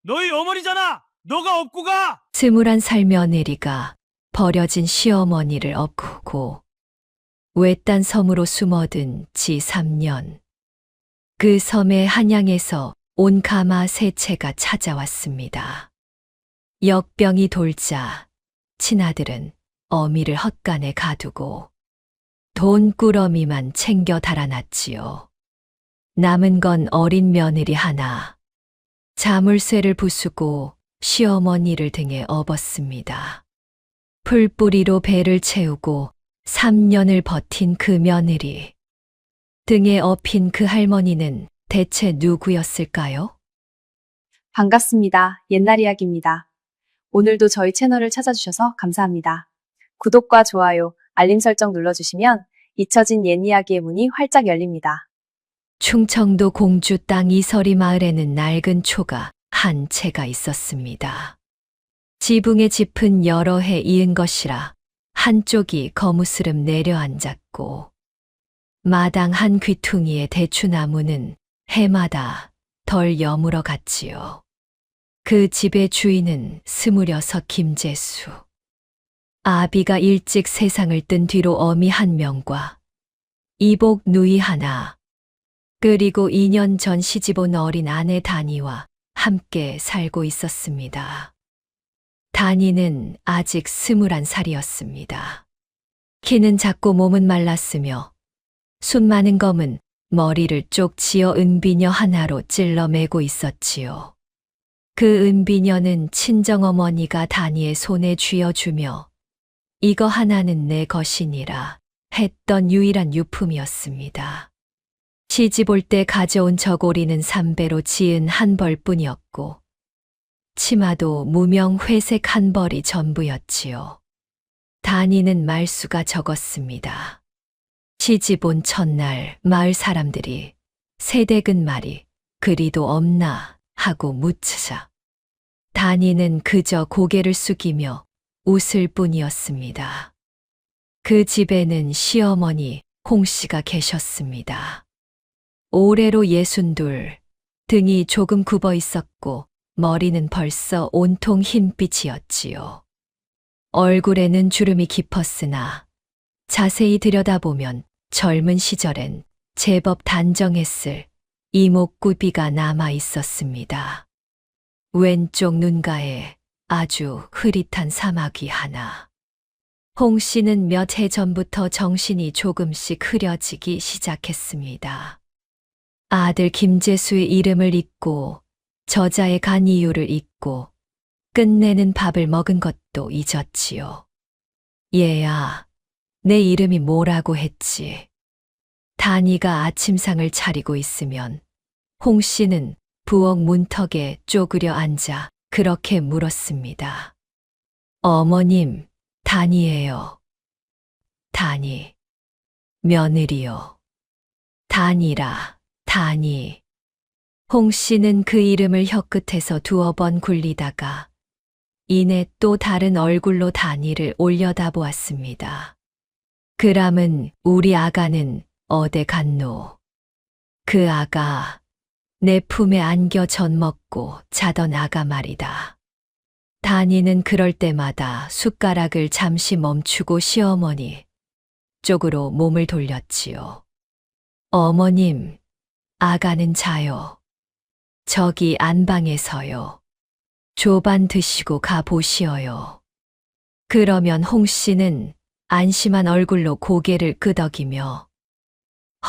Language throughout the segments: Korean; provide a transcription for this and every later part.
너희 어머니잖아! 너가 업고 가! 21살 며느리가 버려진 시어머니를 업고 외딴 섬으로 숨어든 지 3년. 그 섬의 한양에서 온 가마 세체가 찾아왔습니다. 역병이 돌자 친아들은 어미를 헛간에 가두고 돈꾸러미만 챙겨 달아났지요. 남은 건 어린 며느리 하나. 자물쇠를 부수고 시어머니를 등에 업었습니다. 풀뿌리로 배를 채우고 3년을 버틴 그 며느리. 등에 업힌 그 할머니는 대체 누구였을까요? 반갑습니다. 옛날 이야기입니다. 오늘도 저희 채널을 찾아주셔서 감사합니다. 구독과 좋아요, 알림 설정 눌러주시면 잊혀진 옛 이야기의 문이 활짝 열립니다. 충청도 공주 땅 이서리 마을에는 낡은 초가 한 채가 있었습니다. 지붕의 짚은 여러 해 이은 것이라 한쪽이 거무스름 내려앉았고 마당 한 귀퉁이의 대추나무는 해마다 덜 여물어 갔지요. 그 집의 주인은 26 김재수. 아비가 일찍 세상을 뜬 뒤로 어미 한 명과 이복 누이 하나, 그리고 2년 전 시집 온 어린 아내 다니와 함께 살고 있었습니다. 다니는 아직 21살이었습니다. 키는 작고 몸은 말랐으며 숱 많은 검은 머리를 쪽 지어 은비녀 하나로 찔러매고 있었지요. 그 은비녀는 친정어머니가 다니의 손에 쥐어주며 이거 하나는 내 것이니라 했던 유일한 유품이었습니다. 시집 올 때 가져온 저고리는 삼배로 지은 한 벌뿐이었고 치마도 무명 회색 한 벌이 전부였지요. 다니는 말수가 적었습니다. 시집 온 첫날 마을 사람들이 새댁은 말이 그리도 없나 하고 묻자 다니는 그저 고개를 숙이며 웃을 뿐이었습니다. 그 집에는 시어머니 홍씨가 계셨습니다. 올해로 62, 등이 조금 굽어 있었고 머리는 벌써 온통 흰빛이었지요. 얼굴에는 주름이 깊었으나 자세히 들여다보면 젊은 시절엔 제법 단정했을 이목구비가 남아 있었습니다. 왼쪽 눈가에 아주 흐릿한 사마귀 하나. 홍 씨는 몇 해 전부터 정신이 조금씩 흐려지기 시작했습니다. 아들 김재수의 이름을 잊고 저자의 간 이유를 잊고 끝내는 밥을 먹은 것도 잊었지요. 얘야, 내 이름이 뭐라고 했지? 다니가 아침상을 차리고 있으면 홍 씨는 부엌 문턱에 쪼그려 앉아 그렇게 물었습니다. 어머님, 다니예요. 다니. 며느리요. 다니라, 다니. 홍 씨는 그 이름을 혀끝에서 2번 굴리다가 이내 또 다른 얼굴로 다니를 올려다보았습니다. 그람은 우리 아가는 어디 갔노? 그 아가 내 품에 안겨 젖먹고 자던 아가 말이다. 다니는 그럴 때마다 숟가락을 잠시 멈추고 시어머니 쪽으로 몸을 돌렸지요. 어머님, 아가는 자요. 저기 안방에서요. 조반 드시고 가보시어요. 그러면 홍 씨는 안심한 얼굴로 고개를 끄덕이며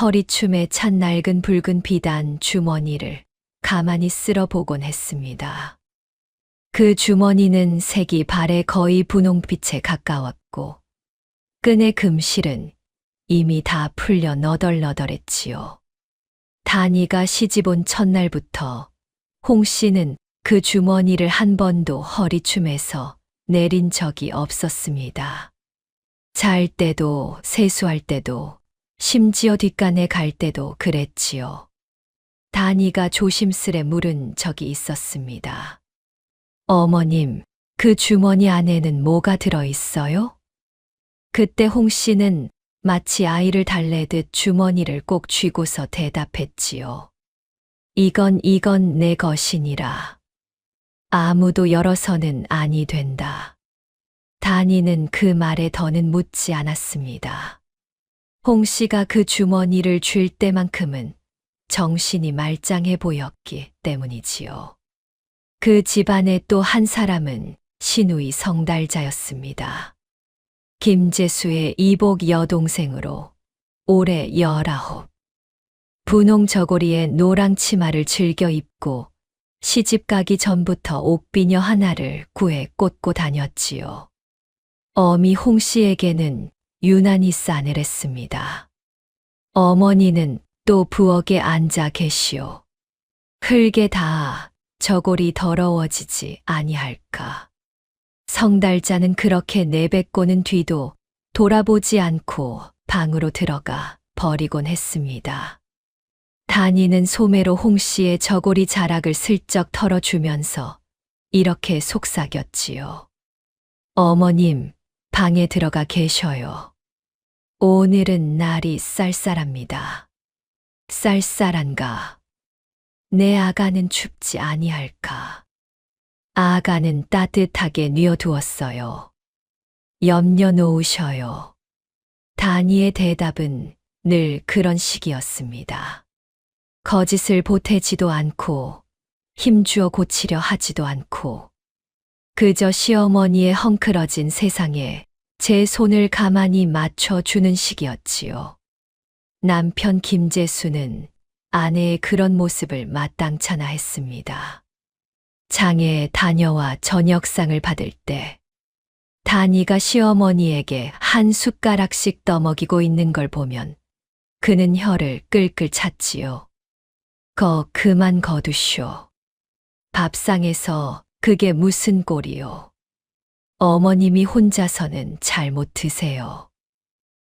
허리춤에 찬 낡은 붉은 비단 주머니를 가만히 쓸어보곤 했습니다. 그 주머니는 색이 발에 거의 분홍빛에 가까웠고 끈의 금실은 이미 다 풀려 너덜너덜했지요. 다니가 시집 온 첫날부터 홍 씨는 그 주머니를 한 번도 허리춤에서 내린 적이 없었습니다. 잘 때도 세수할 때도 심지어 뒷간에 갈 때도 그랬지요. 다니가 조심스레 물은 적이 있었습니다. 어머님, 그 주머니 안에는 뭐가 들어있어요? 그때 홍 씨는 마치 아이를 달래듯 주머니를 꼭 쥐고서 대답했지요. 이건 내 것이니라. 아무도 열어서는 아니 된다. 단이는 그 말에 더는 묻지 않았습니다. 홍 씨가 그 주머니를 쥘 때만큼은 정신이 말짱해 보였기 때문이지요. 그 집안의 또 한 사람은 시누이 성달자였습니다. 김재수의 이복 여동생으로 올해 19. 분홍 저고리에 노랑 치마를 즐겨 입고 시집 가기 전부터 옥비녀 하나를 구해 꽂고 다녔지요. 어미 홍 씨에게는 유난히 싸늘했습니다. 어머니는 또 부엌에 앉아 계시오. 흙에 닿아 저골이 더러워지지 아니할까. 성달자는 그렇게 내뱉고는 뒤도 돌아보지 않고 방으로 들어가 버리곤 했습니다. 단이는 소매로 홍 씨의 저고리 자락을 슬쩍 털어주면서 이렇게 속삭였지요. 어머님, 방에 들어가 계셔요. 오늘은 날이 쌀쌀합니다. 쌀쌀한가? 내 아가는 춥지 아니할까? 아가는 따뜻하게 뉘어두었어요. 염려 놓으셔요. 단이의 대답은 늘 그런 식이었습니다. 거짓을 보태지도 않고 힘주어 고치려 하지도 않고 그저 시어머니의 헝클어진 세상에 제 손을 가만히 맞춰주는 식이었지요. 남편 김재수는 아내의 그런 모습을 마땅찮아 했습니다. 장에 다녀와 저녁상을 받을 때 단이가 시어머니에게 한 숟가락씩 떠먹이고 있는 걸 보면 그는 혀를 끌끌 찼지요. 그만 거두쇼. 밥상에서 그게 무슨 꼴이요. 어머님이 혼자서는 잘 못 드세요.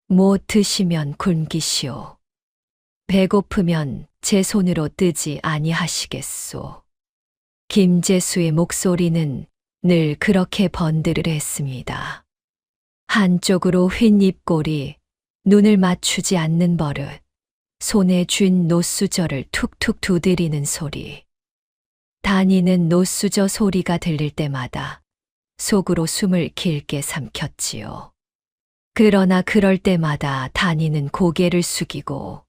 못 드시면 굶기시오. 배고프면 제 손으로 뜨지 아니하시겠소. 김재수의 목소리는 늘 그렇게 번드르르했습니다. 한쪽으로 휜 입꼬리, 눈을 맞추지 않는 버릇, 손에 쥔 노수저를 툭툭 두드리는 소리. 단이는 노수저 소리가 들릴 때마다 속으로 숨을 길게 삼켰지요. 그러나 그럴 때마다 단이는 고개를 숙이고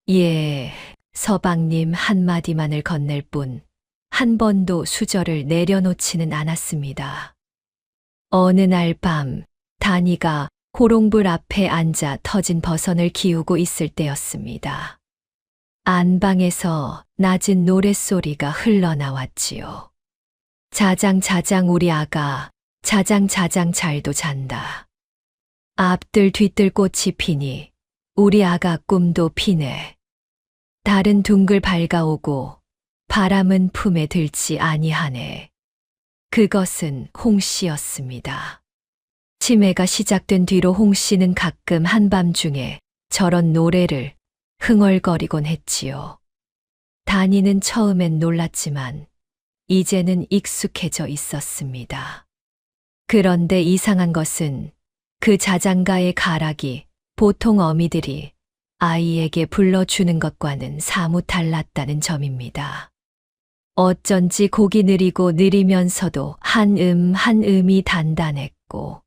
예, 서방님 한마디만을 건넬 뿐 한 번도 수저를 내려놓지는 않았습니다. 어느 날 밤 단이가 호롱불 앞에 앉아 터진 버선을 기우고 있을 때였습니다. 안방에서 낮은 노랫소리가 흘러나왔지요. 자장자장 우리 아가, 자장자장 잘도 잔다. 앞들 뒤뜰 꽃이 피니 우리 아가 꿈도 피네. 달은 둥글 밝아오고 바람은 품에 들지 아니하네. 그것은 홍 씨였습니다. 치매가 시작된 뒤로 홍 씨는 가끔 한밤중에 저런 노래를 흥얼거리곤 했지요. 단이는 처음엔 놀랐지만 이제는 익숙해져 있었습니다. 그런데 이상한 것은 그 자장가의 가락이 보통 어미들이 아이에게 불러주는 것과는 사뭇 달랐다는 점입니다. 어쩐지 곡이 느리면서도 한 음이 단단했고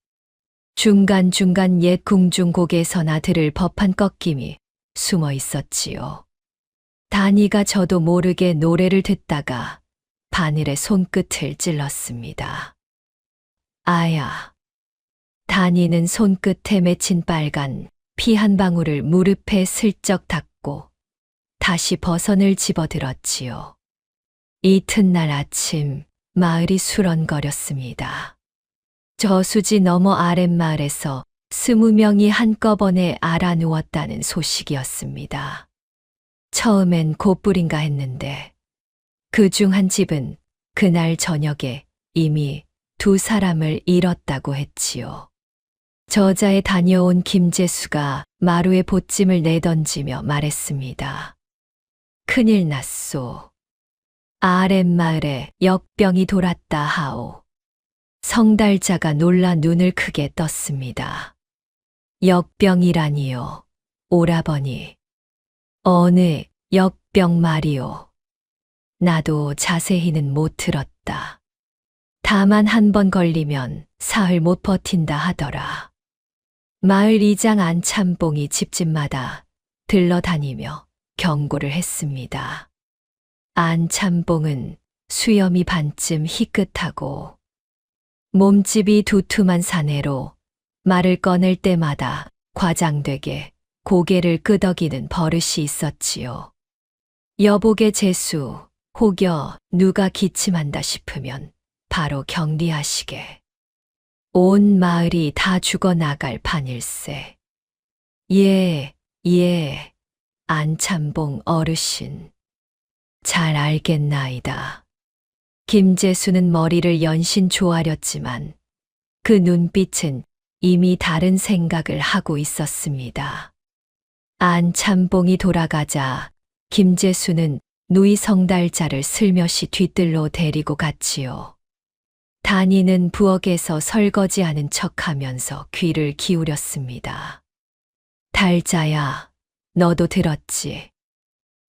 중간중간 옛 궁중곡에서나 들을 법한 꺾임이 숨어 있었지요. 단이가 저도 모르게 노래를 듣다가 바늘에 손끝을 찔렀습니다. 아야. 단이는 손끝에 맺힌 빨간 피 한 방울을 무릎에 슬쩍 닦고 다시 버선을 집어들었지요. 이튿날 아침 마을이 수런거렸습니다. 저수지 너머 아랫마을에서 20명이 한꺼번에 알아누웠다는 소식이었습니다. 처음엔 곧불인가 했는데 그중 한 집은 그날 저녁에 이미 2사람을 잃었다고 했지요. 저자에 다녀온 김재수가 마루에 보찜을 내던지며 말했습니다. 큰일 났소. 아랫마을에 역병이 돌았다 하오. 성달자가 놀라 눈을 크게 떴습니다. 역병이라니요. 오라버니. 어느 역병 말이오. 나도 자세히는 못 들었다. 다만 한 번 걸리면 사흘 못 버틴다 하더라. 마을 이장 안참봉이 집집마다 들러다니며 경고를 했습니다. 안참봉은 수염이 반쯤 희끗하고 몸집이 두툼한 사내로 말을 꺼낼 때마다 과장되게 고개를 끄덕이는 버릇이 있었지요. 여복의 재수, 혹여 누가 기침한다 싶으면 바로 격리하시게. 온 마을이 다 죽어나갈 판일세. 예, 안참봉 어르신. 잘 알겠나이다. 김재수는 머리를 연신 조아렸지만 그 눈빛은 이미 다른 생각을 하고 있었습니다. 안참봉이 돌아가자 김재수는 누이 성달자를 슬며시 뒤뜰로 데리고 갔지요. 단이는 부엌에서 설거지하는 척하면서 귀를 기울였습니다. 달자야, 너도 들었지?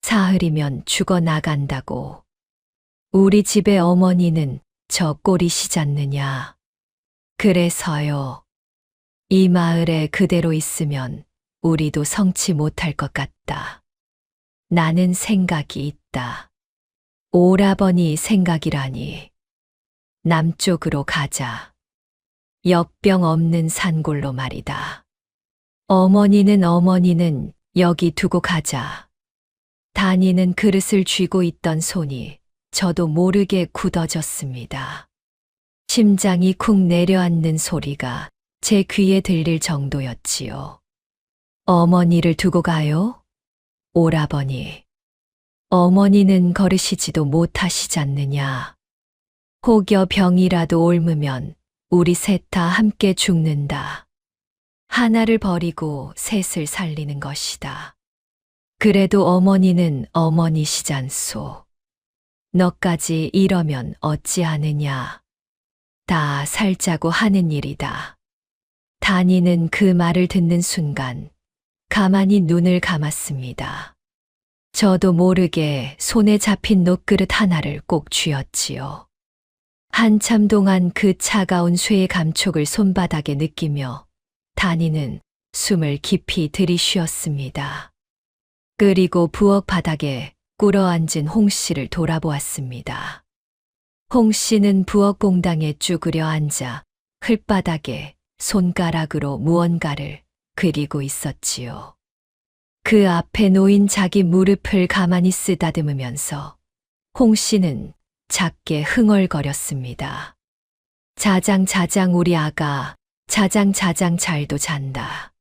사흘이면 죽어나간다고. 우리 집의 어머니는 저 꼴이시잖느냐. 그래서요. 이 마을에 그대로 있으면 우리도 성치 못할 것 같다. 나는 생각이 있다. 오라버니 생각이라니. 남쪽으로 가자. 역병 없는 산골로 말이다. 어머니는 여기 두고 가자. 단이는 그릇을 쥐고 있던 손이 저도 모르게 굳어졌습니다. 심장이 쿵 내려앉는 소리가 제 귀에 들릴 정도였지요. 어머니를 두고 가요? 오라버니. 어머니는 걸으시지도 못하시잖느냐. 혹여 병이라도 옮으면 우리 셋 다 함께 죽는다. 하나를 버리고 셋을 살리는 것이다. 그래도 어머니는 어머니시잖소. 너까지 이러면 어찌하느냐. 다 살자고 하는 일이다. 단이는 그 말을 듣는 순간 가만히 눈을 감았습니다. 저도 모르게 손에 잡힌 녹그릇 하나를 꼭 쥐었지요. 한참 동안 그 차가운 쇠의 감촉을 손바닥에 느끼며 단이는 숨을 깊이 들이쉬었습니다. 그리고 부엌 바닥에 꿇어앉은 홍 씨를 돌아보았습니다. 홍 씨는 부엌 공당에 쭈그려 앉아 흙바닥에 손가락으로 무언가를 그리고 있었지요. 그 앞에 놓인 자기 무릎을 가만히 쓰다듬으면서 홍 씨는 작게 흥얼거렸습니다. 자장 우리 아가, 자장 잘도 잔다.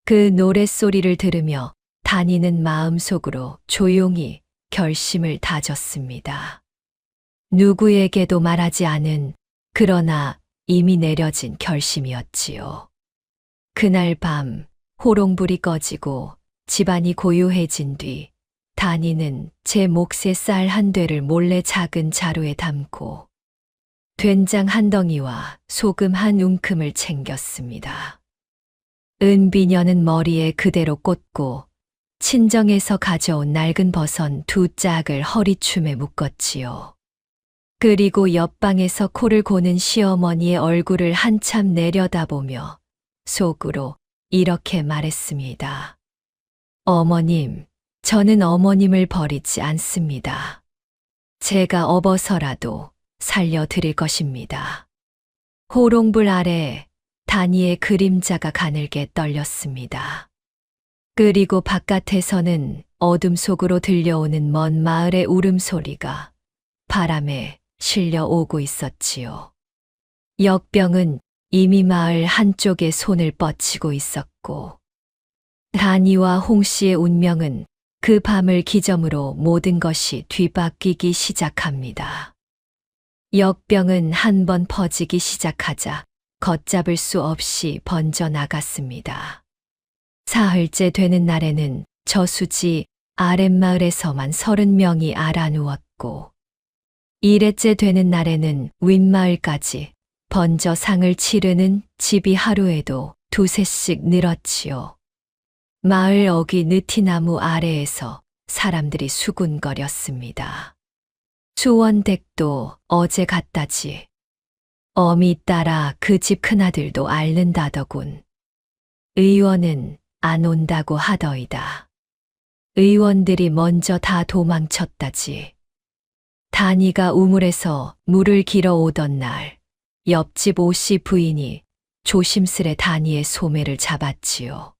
그 노랫소리를 들으며 단이는 마음속으로 조용히 결심을 다졌습니다. 누구에게도 말하지 않은 그러나 이미 내려진 결심이었지요. 그날 밤 호롱불이 꺼지고 집안이 고요해진 뒤 단이는 제 몫의 쌀 한 되를 몰래 작은 자루에 담고 된장 한 덩이와 소금 한 움큼을 챙겼습니다. 은비녀는 머리에 그대로 꽂고 친정에서 가져온 낡은 버선 두 짝을 허리춤에 묶었지요. 그리고 옆방에서 코를 고는 시어머니의 얼굴을 한참 내려다보며 속으로 이렇게 말했습니다. 어머님, 저는 어머님을 버리지 않습니다. 제가 업어서라도 살려드릴 것입니다. 호롱불 아래 단이의 그림자가 가늘게 떨렸습니다. 그리고 바깥에서는 어둠 속으로 들려오는 먼 마을의 울음소리가 바람에 실려 오고 있었지요. 역병은 이미 마을 한쪽에 손을 뻗치고 있었고 단이와 홍 씨의 운명은 그 밤을 기점으로 모든 것이 뒤바뀌기 시작합니다. 역병은 한 번 퍼지기 시작하자 걷잡을 수 없이 번져나갔습니다. 사흘째 되는 날에는 저수지 아랫마을에서만 30명이 알아누웠고 일회째 되는 날에는 윗마을까지 번져 상을 치르는 집이 하루에도 두세씩 늘었지요. 마을 어귀 느티나무 아래에서 사람들이 수군거렸습니다. 수원댁도 어제 갔다지. 어미 따라 그 집 큰아들도 앓는다더군. 의원은 안 온다고 하더이다. 의원들이 먼저 다 도망쳤다지. 단이가 우물에서 물을 길어 오던 날, 옆집 오씨 부인이 조심스레 단이의 소매를 잡았지요.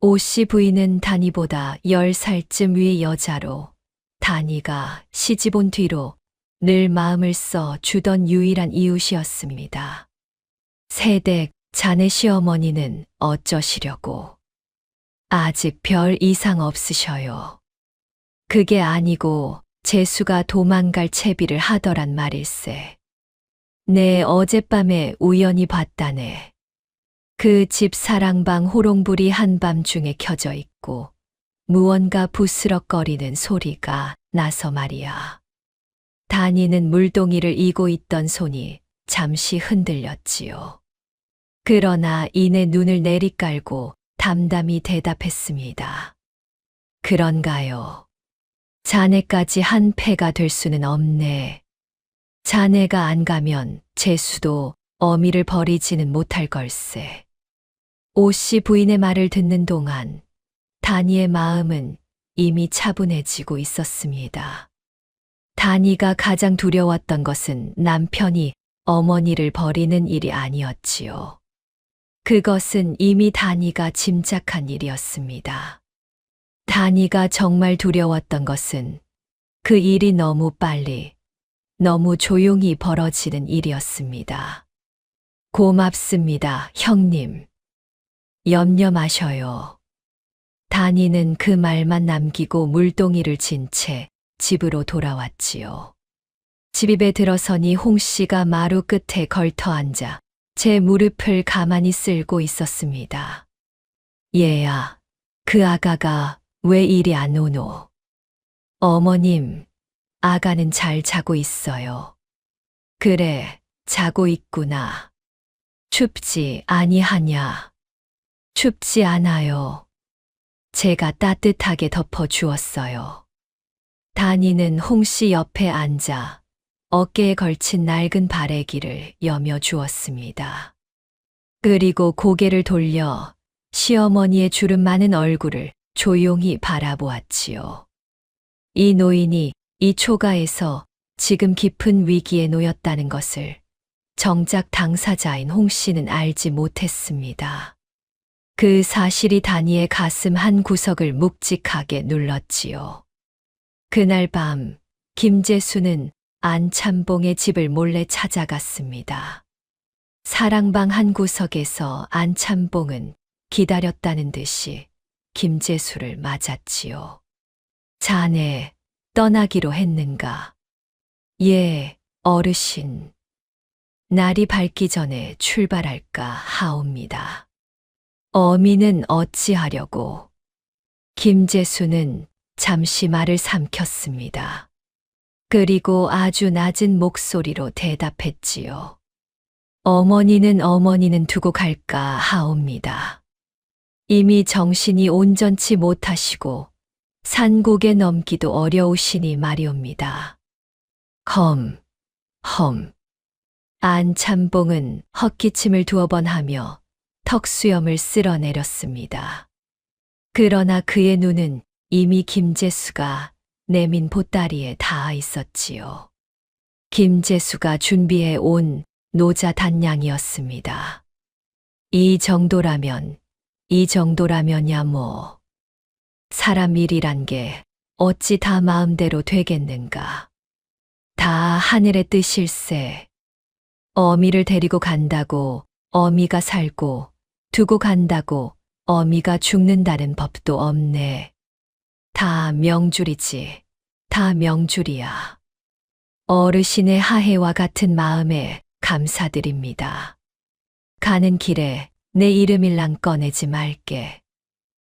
오씨 부인은 단이보다 10살쯤 위 여자로 단이가 시집 온 뒤로 늘 마음을 써 주던 유일한 이웃이었습니다. 새댁 자네 시어머니는 어쩌시려고. 아직 별 이상 없으셔요. 그게 아니고 재수가 도망갈 채비를 하더란 말일세. 내 어젯밤에 우연히 봤다네. 그 집 사랑방 호롱불이 한밤중에 켜져 있고 무언가 부스럭거리는 소리가 나서 말이야. 단이는 물동이를 이고 있던 손이 잠시 흔들렸지요. 그러나 이내 눈을 내리깔고 담담히 대답했습니다. 그런가요? 자네까지 한 패가 될 수는 없네. 자네가 안 가면 재수도 어미를 버리지는 못할 걸세. 오씨 부인의 말을 듣는 동안 단이의 마음은 이미 차분해지고 있었습니다. 단이가 가장 두려웠던 것은 남편이 어머니를 버리는 일이 아니었지요. 그것은 이미 단이가 짐작한 일이었습니다. 단이가 정말 두려웠던 것은 그 일이 너무 빨리, 너무 조용히 벌어지는 일이었습니다. 고맙습니다, 형님. 염려 마셔요. 단이는 그 말만 남기고 물동이를 진 채 집으로 돌아왔지요. 집입에 들어서니 홍씨가 마루 끝에 걸터 앉아 제 무릎을 가만히 쓸고 있었습니다. 얘야, 그 아가가 왜 이리 안 오노? 어머님, 아가는 잘 자고 있어요. 그래, 자고 있구나. 춥지 아니하냐? 춥지 않아요. 제가 따뜻하게 덮어주었어요. 단이는 홍씨 옆에 앉아 어깨에 걸친 낡은 바래기를 여며 주었습니다. 그리고 고개를 돌려 시어머니의 주름 많은 얼굴을 조용히 바라보았지요. 이 노인이 이 초가에서 지금 깊은 위기에 놓였다는 것을 정작 당사자인 홍씨는 알지 못했습니다. 그 사실이 단이의 가슴 한 구석을 묵직하게 눌렀지요. 그날 밤 김재수는 안참봉의 집을 몰래 찾아갔습니다. 사랑방 한 구석에서 안참봉은 기다렸다는 듯이 김재수를 맞았지요. 자네 떠나기로 했는가? 예, 어르신. 날이 밝기 전에 출발할까 하옵니다. 어미는 어찌하려고? 김재수는 잠시 말을 삼켰습니다. 그리고 아주 낮은 목소리로 대답했지요. 어머니는 두고 갈까 하옵니다. 이미 정신이 온전치 못하시고 산곡에 넘기도 어려우시니 말이옵니다. 험. 안참봉은 헛기침을 두어 번 하며 턱수염을 쓸어내렸습니다. 그러나 그의 눈은 이미 김재수가 내민 보따리에 닿아 있었지요. 김재수가 준비해 온 노자 단량이었습니다. 이 정도라면야 뭐. 사람 일이란 게 어찌 다 마음대로 되겠는가. 다 하늘의 뜻일세. 어미를 데리고 간다고 어미가 살고 두고 간다고 어미가 죽는다는 법도 없네. 다 명줄이지. 다 명줄이야. 어르신의 하해와 같은 마음에 감사드립니다. 가는 길에 내 이름일랑 꺼내지 말게.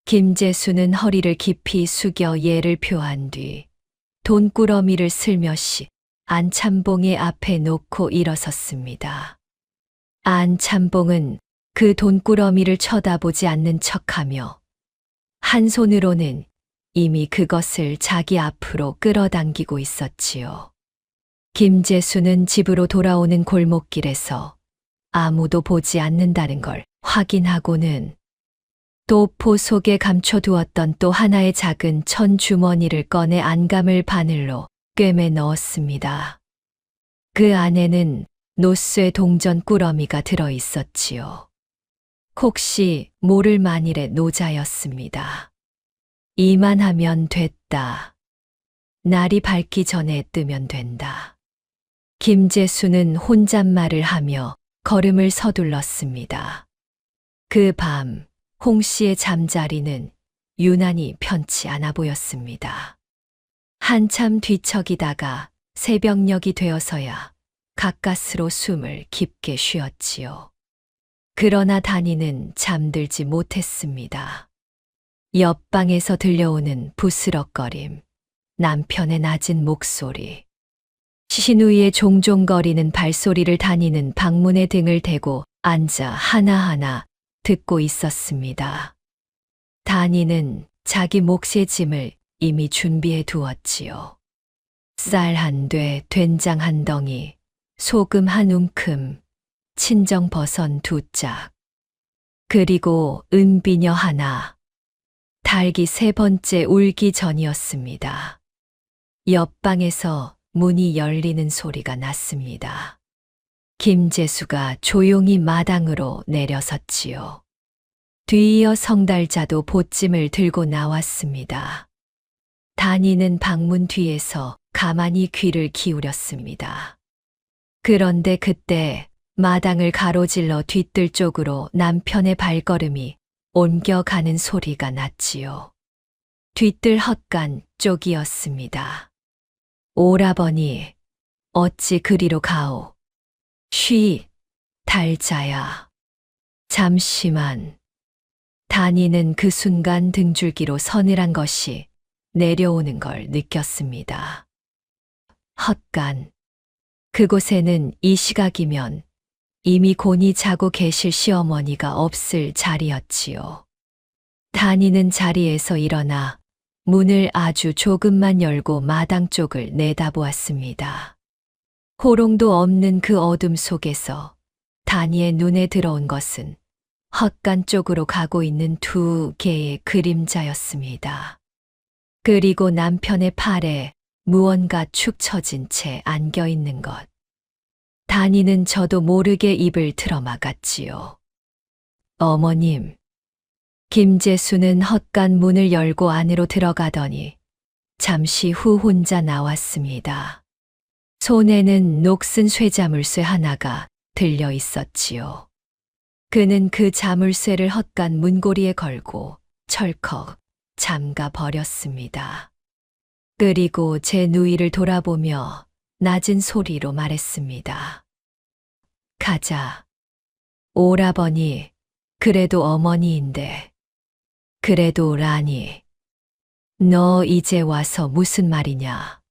김재수는 허리를 깊이 숙여 예를 표한 뒤 돈꾸러미를 슬며시 안참봉의 앞에 놓고 일어섰습니다. 안참봉은 그 돈꾸러미를 쳐다보지 않는 척하며 한 손으로는 이미 그것을 자기 앞으로 끌어당기고 있었지요. 김재수는 집으로 돌아오는 골목길에서 아무도 보지 않는다는 걸 확인하고는 또 포 속에 감춰두었던 또 하나의 작은 천 주머니를 꺼내 안감을 바늘로 꿰매 넣었습니다. 그 안에는 노쇠 동전 꾸러미가 들어 있었지요. 혹시 모를 만일의 노자였습니다. 이만하면 됐다. 날이 밝기 전에 뜨면 된다. 김재수는 혼잣말을 하며 걸음을 서둘렀습니다. 그 밤 홍 씨의 잠자리는 유난히 편치 않아 보였습니다. 한참 뒤척이다가 새벽녘이 되어서야 가까스로 숨을 깊게 쉬었지요. 그러나 단이는 잠들지 못했습니다. 옆방에서 들려오는 부스럭거림, 남편의 낮은 목소리, 시누이의 종종거리는 발소리를 단이는 방문에 등을 대고 앉아 하나하나 듣고 있었습니다. 단이는 자기 몫의 짐을 이미 준비해 두었지요. 쌀 한 돼, 된장 한 덩이, 소금 한 움큼, 친정버선 2짝, 그리고 은비녀 하나. 달기 3번째 울기 전이었습니다. 옆방에서 문이 열리는 소리가 났습니다. 김재수가 조용히 마당으로 내려섰지요. 뒤이어 성달자도 보찜을 들고 나왔습니다. 단이는 방문 뒤에서 가만히 귀를 기울였습니다. 그런데 그때 마당을 가로질러 뒤뜰 쪽으로 남편의 발걸음이 옮겨가는 소리가 났지요. 뒤뜰 헛간 쪽이었습니다. 오라버니, 어찌 그리로 가오? 쉬, 달자야. 잠시만. 단이는 그 순간 등줄기로 서늘한 것이 내려오는 걸 느꼈습니다. 헛간. 그곳에는 이 시각이면 이미 곤히 자고 계실 시어머니가 없을 자리였지요. 단이는 자리에서 일어나 문을 아주 조금만 열고 마당 쪽을 내다보았습니다. 호롱도 없는 그 어둠 속에서 단이의 눈에 들어온 것은 헛간 쪽으로 가고 있는 2개의 그림자였습니다. 그리고 남편의 팔에 무언가 축 처진 채 안겨 있는 것. 단이는 저도 모르게 입을 틀어막았지요. 어머님. 김재수는 헛간 문을 열고 안으로 들어가더니 잠시 후 혼자 나왔습니다. 손에는 녹슨 쇠자물쇠 하나가 들려 있었지요. 그는 그 자물쇠를 헛간 문고리에 걸고 철컥 잠가 버렸습니다. 그리고 제 누이를 돌아보며 낮은 소리로 말했습니다. 가자. 오라버니, 그래도 어머니인데. 그래도 라니. 너 이제 와서 무슨 말이냐.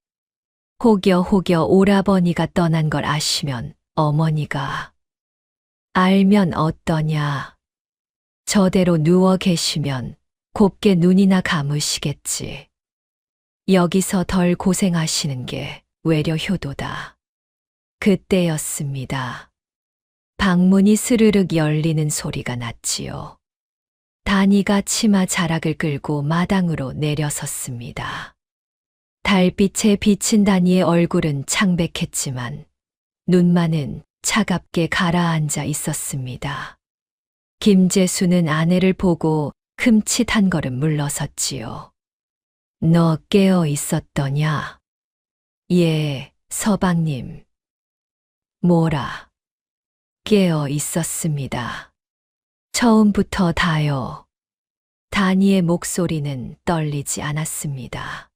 혹여 오라버니가 떠난 걸 아시면 어머니가. 알면 어떠냐. 저대로 누워 계시면 곱게 눈이나 감으시겠지. 여기서 덜 고생하시는 게 외려 효도다. 그때였습니다. 방문이 스르륵 열리는 소리가 났지요. 단이가 치마 자락을 끌고 마당으로 내려섰습니다. 달빛에 비친 단이의 얼굴은 창백했지만 눈만은 차갑게 가라앉아 있었습니다. 김재수는 아내를 보고 흠칫 한 걸음 물러섰지요. 너 깨어 있었더냐? 예, 서방님. 뭐라? 깨어 있었습니다. 처음부터 다요. 단이의 목소리는 떨리지 않았습니다.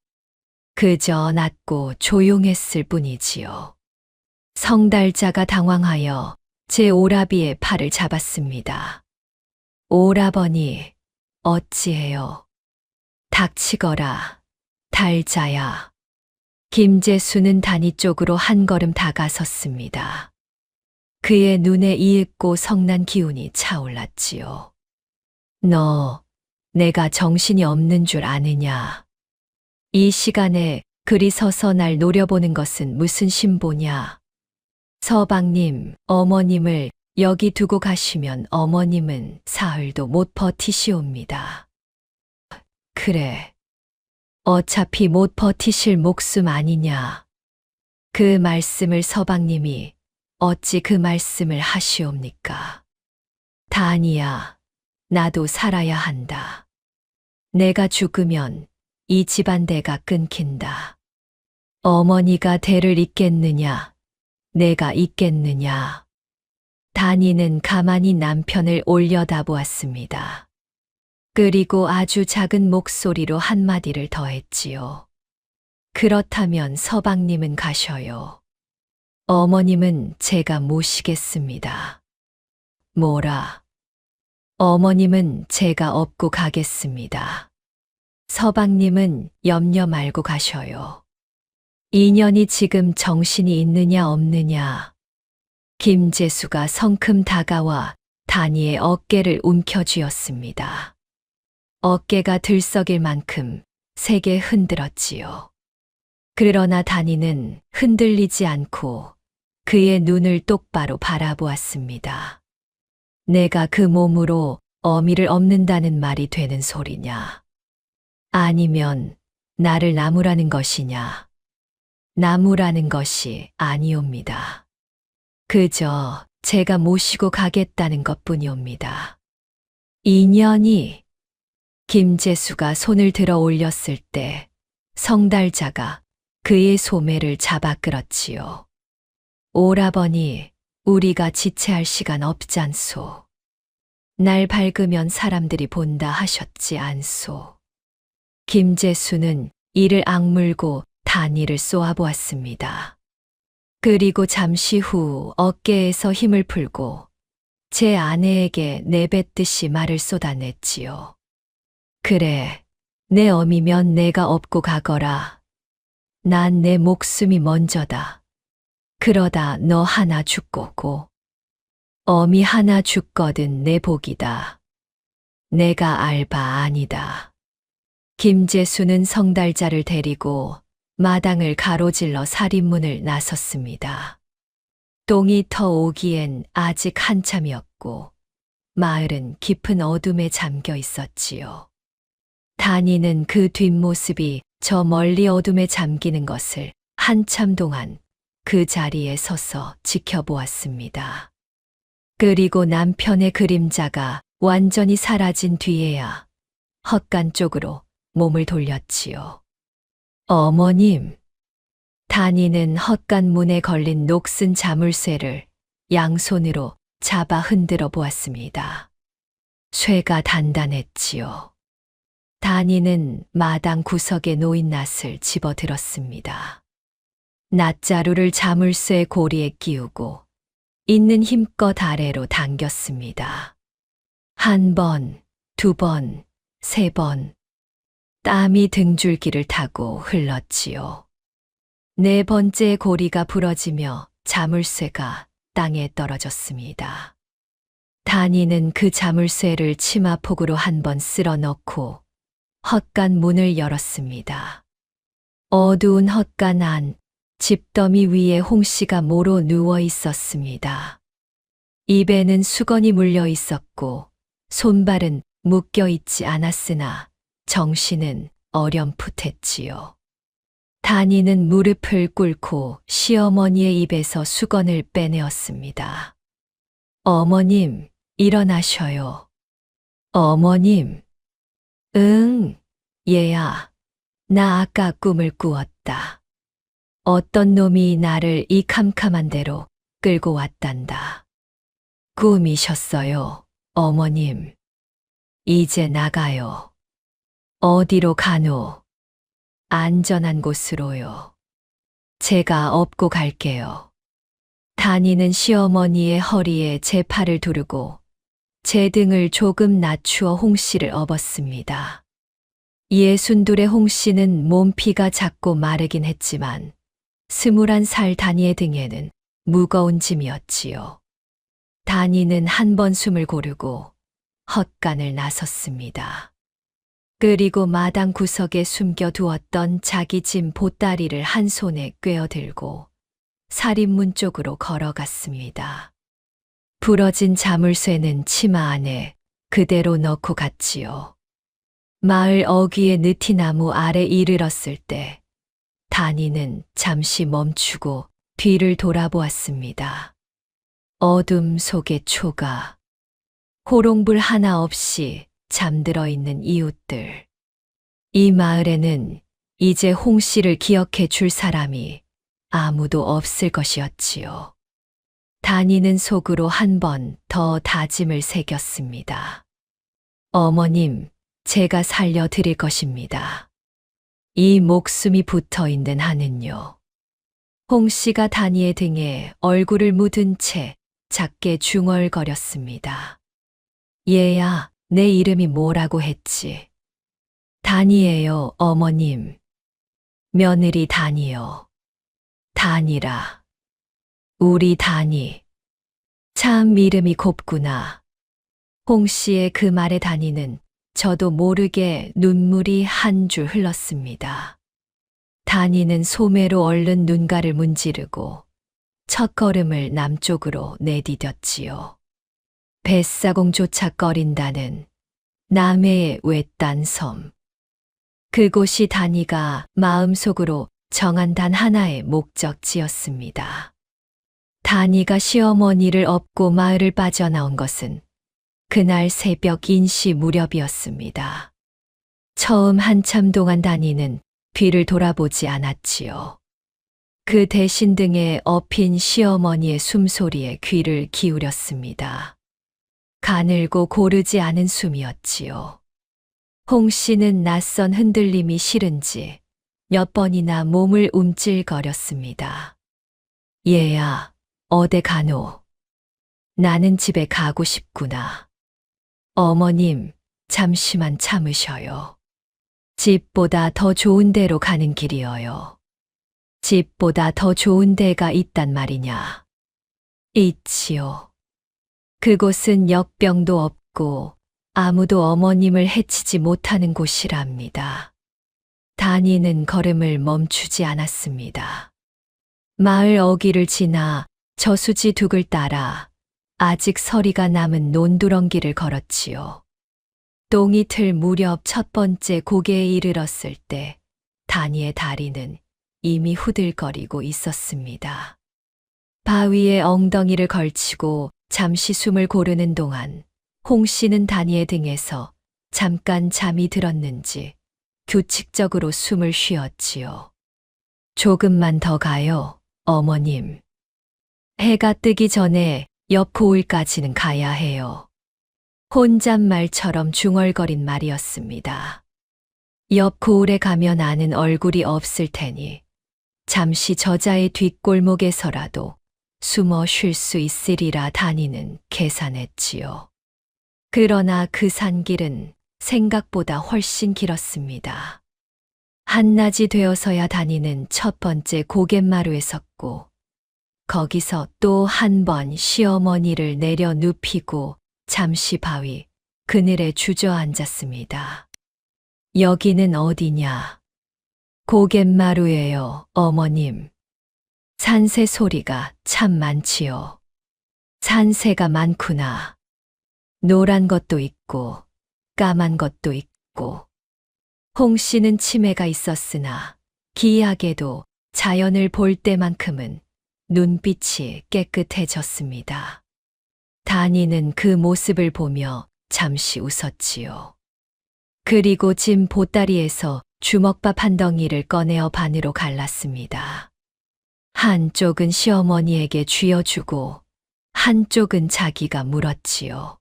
그저 낮고 조용했을 뿐이지요. 성달자가 당황하여 제 오라비의 팔을 잡았습니다. 오라버니, 어찌해요? 닥치거라, 달자야. 김재수는 단이 쪽으로 한 걸음 다가섰습니다. 그의 눈에 이윽고 성난 기운이 차올랐지요. 너, 내가 정신이 없는 줄 아느냐? 이 시간에 그리 서서 날 노려보는 것은 무슨 심보냐. 서방님, 어머님을 여기 두고 가시면 어머님은 사흘도 못 버티시옵니다. 그래. 어차피 못 버티실 목숨 아니냐. 그 말씀을 서방님이 어찌 그 말씀을 하시옵니까? 다니야, 나도 살아야 한다. 내가 죽으면 이 집안 대가 끊긴다. 어머니가 대를 잇겠느냐, 내가 잇겠느냐. 다니는 가만히 남편을 올려다보았습니다. 그리고 아주 작은 목소리로 한마디를 더했지요. 그렇다면 서방님은 가셔요. 어머님은 제가 모시겠습니다. 뭐라? 어머님은 제가 업고 가겠습니다. 서방님은 염려 말고 가셔요. 인연이 지금 정신이 있느냐 없느냐. 김재수가 성큼 다가와 다니의 어깨를 움켜쥐었습니다. 어깨가 들썩일 만큼 세게 흔들었지요. 그러나 다니는 흔들리지 않고 그의 눈을 똑바로 바라보았습니다. 내가 그 몸으로 어미를 업는다는 말이 되는 소리냐? 아니면 나를 나무라는 것이냐? 나무라는 것이 아니옵니다. 그저 제가 모시고 가겠다는 것뿐이옵니다. 인연이 김재수가 손을 들어 올렸을 때 성달자가 그의 소매를 잡아 끌었지요. 오라버니, 우리가 지체할 시간 없잖소. 날 밝으면 사람들이 본다 하셨지 않소. 김재수는 이를 악물고 다니를 쏘아보았습니다. 그리고 잠시 후 어깨에서 힘을 풀고 제 아내에게 내뱉듯이 말을 쏟아냈지요. 그래, 내 어미면 내가 업고 가거라. 난 내 목숨이 먼저다. 그러다 너 하나 죽고고. 어미 하나 죽거든 내 복이다. 내가 알바 아니다. 김재수는 성달자를 데리고 마당을 가로질러 살인문을 나섰습니다. 똥이 터 오기엔 아직 한참이었고 마을은 깊은 어둠에 잠겨 있었지요. 다니는 그 뒷모습이 저 멀리 어둠에 잠기는 것을 한참 동안 그 자리에 서서 지켜보았습니다. 그리고 남편의 그림자가 완전히 사라진 뒤에야 헛간 쪽으로 몸을 돌렸지요. 어머님. 다니는 헛간 문에 걸린 녹슨 자물쇠를 양손으로 잡아 흔들어 보았습니다. 쇠가 단단했지요. 다니는 마당 구석에 놓인 낫을 집어들었습니다. 낫자루를 자물쇠 고리에 끼우고 있는 힘껏 아래로 당겼습니다. 한 번, 두 번, 세 번. 땀이 등줄기를 타고 흘렀지요. 네 번째 고리가 부러지며 자물쇠가 땅에 떨어졌습니다. 다니는 그 자물쇠를 치마폭으로 한 번 쓸어 넣고 헛간 문을 열었습니다. 어두운 헛간 안 집더미 위에 홍씨가 모로 누워 있었습니다. 입에는 수건이 물려 있었고 손발은 묶여 있지 않았으나 정신은 어렴풋했지요. 다니는 무릎을 꿇고 시어머니의 입에서 수건을 빼내었습니다. 어머님, 일어나셔요. 어머님. 응, 얘야. 나 아까 꿈을 꾸었다. 어떤 놈이 나를 이 캄캄한 데로 끌고 왔단다. 꿈이셨어요, 어머님. 이제 나가요. 어디로 가노? 안전한 곳으로요. 제가 업고 갈게요. 다니는 시어머니의 허리에 제 팔을 두르고 제 등을 조금 낮추어 홍씨를 업었습니다. 62의 홍씨는 몸피가 작고 마르긴 했지만 21살 다니의 등에는 무거운 짐이었지요. 다니는 한 번 숨을 고르고 헛간을 나섰습니다. 그리고 마당 구석에 숨겨두었던 자기 짐 보따리를 한 손에 꿰어들고 살인문 쪽으로 걸어갔습니다. 부러진 자물쇠는 치마 안에 그대로 넣고 갔지요. 마을 어귀의 느티나무 아래 이르렀을 때 다니는 잠시 멈추고 뒤를 돌아보았습니다. 어둠 속의 초가, 호롱불 하나 없이 잠들어 있는 이웃들. 이 마을에는 이제 홍 씨를 기억해 줄 사람이 아무도 없을 것이었지요. 다니는 속으로 한 번 더 다짐을 새겼습니다. 어머님, 제가 살려드릴 것입니다. 이 목숨이 붙어 있는 한은요. 홍 씨가 다니의 등에 얼굴을 묻은 채 작게 중얼거렸습니다. 얘야, 내 이름이 뭐라고 했지? 다니예요, 어머님. 며느리 다니요. 다니라. 우리 다니. 참 이름이 곱구나. 홍 씨의 그 말에 다니는 저도 모르게 눈물이 한 줄 흘렀습니다. 다니는 소매로 얼른 눈가를 문지르고 첫걸음을 남쪽으로 내디뎠지요. 뱃사공조차 꺼린다는 남해의 외딴 섬. 그곳이 다니가 마음속으로 정한 단 하나의 목적지였습니다. 다니가 시어머니를 업고 마을을 빠져나온 것은 그날 새벽 인시 무렵이었습니다. 처음 한참 동안 다니는 뒤를 돌아보지 않았지요. 그 대신 등에 엎인 시어머니의 숨소리에 귀를 기울였습니다. 가늘고 고르지 않은 숨이었지요. 홍 씨는 낯선 흔들림이 싫은지 몇 번이나 몸을 움찔거렸습니다. 얘야, 어데 가노? 나는 집에 가고 싶구나. 어머님, 잠시만 참으셔요. 집보다 더 좋은 데로 가는 길이어요. 집보다 더 좋은 데가 있단 말이냐. 있지요. 그곳은 역병도 없고 아무도 어머님을 해치지 못하는 곳이랍니다. 다니는 걸음을 멈추지 않았습니다. 마을 어귀를 지나 저수지 둑을 따라 아직 서리가 남은 논두렁길을 걸었지요. 똥이 틀 무렵 첫 번째 고개에 이르렀을 때 다니의 다리는 이미 후들거리고 있었습니다. 바위에 엉덩이를 걸치고 잠시 숨을 고르는 동안 홍 씨는 다니의 등에서 잠깐 잠이 들었는지 규칙적으로 숨을 쉬었지요. 조금만 더 가요, 어머님. 해가 뜨기 전에 옆 고을까지는 가야 해요. 혼잣말처럼 중얼거린 말이었습니다. 옆 고을에 가면 아는 얼굴이 없을 테니 잠시 저자의 뒷골목에서라도 숨어 쉴 수 있으리라 다니는 계산했지요. 그러나 그 산길은 생각보다 훨씬 길었습니다. 한낮이 되어서야 다니는 첫 번째 고갯마루에 섰고 거기서 또 한 번 시어머니를 내려 눕히고 잠시 바위 그늘에 주저앉았습니다. 여기는 어디냐? 고갯마루예요, 어머님. 산새 소리가 참 많지요. 산새가 많구나. 노란 것도 있고 까만 것도 있고. 홍 씨는 치매가 있었으나 기이하게도 자연을 볼 때만큼은 눈빛이 깨끗해졌습니다. 다니는 그 모습을 보며 잠시 웃었지요. 그리고 짐 보따리에서 주먹밥 한 덩이를 꺼내어 반으로 갈랐습니다. 한쪽은 시어머니에게 쥐어주고 한쪽은 자기가 물었지요.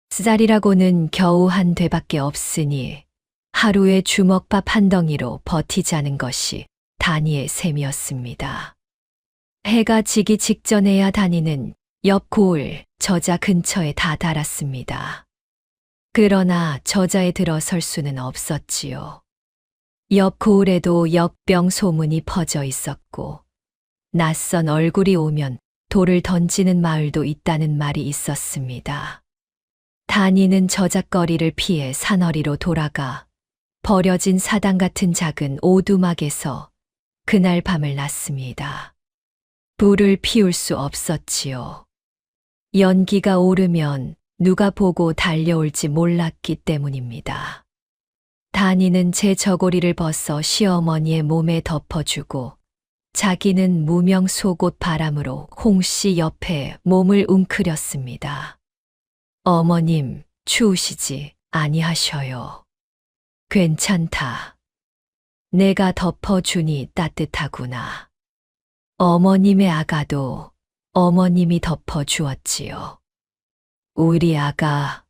쌀이라고는 겨우 한 되밖에 없으니 하루에 주먹밥 한 덩이로 버티자는 것이 다니의 셈이었습니다. 해가 지기 직전에야 다니는 옆 고을 저자 근처에 다 달았습니다. 그러나 저자에 들어설 수는 없었지요. 옆 고을에도 역병 소문이 퍼져 있었고 낯선 얼굴이 오면 돌을 던지는 마을도 있다는 말이 있었습니다. 다니는 저잣거리를 피해 산허리로 돌아가 버려진 사당 같은 작은 오두막에서 그날 밤을 났습니다. 불을 피울 수 없었지요. 연기가 오르면 누가 보고 달려올지 몰랐기 때문입니다. 다니는 제 저고리를 벗어 시어머니의 몸에 덮어주고 자기는 무명 속옷 바람으로 홍씨 옆에 몸을 웅크렸습니다. 어머님, 추우시지 아니하셔요. 괜찮다. 내가 덮어주니 따뜻하구나. 어머님의 아가도 어머님이 덮어주었지요. 우리 아가.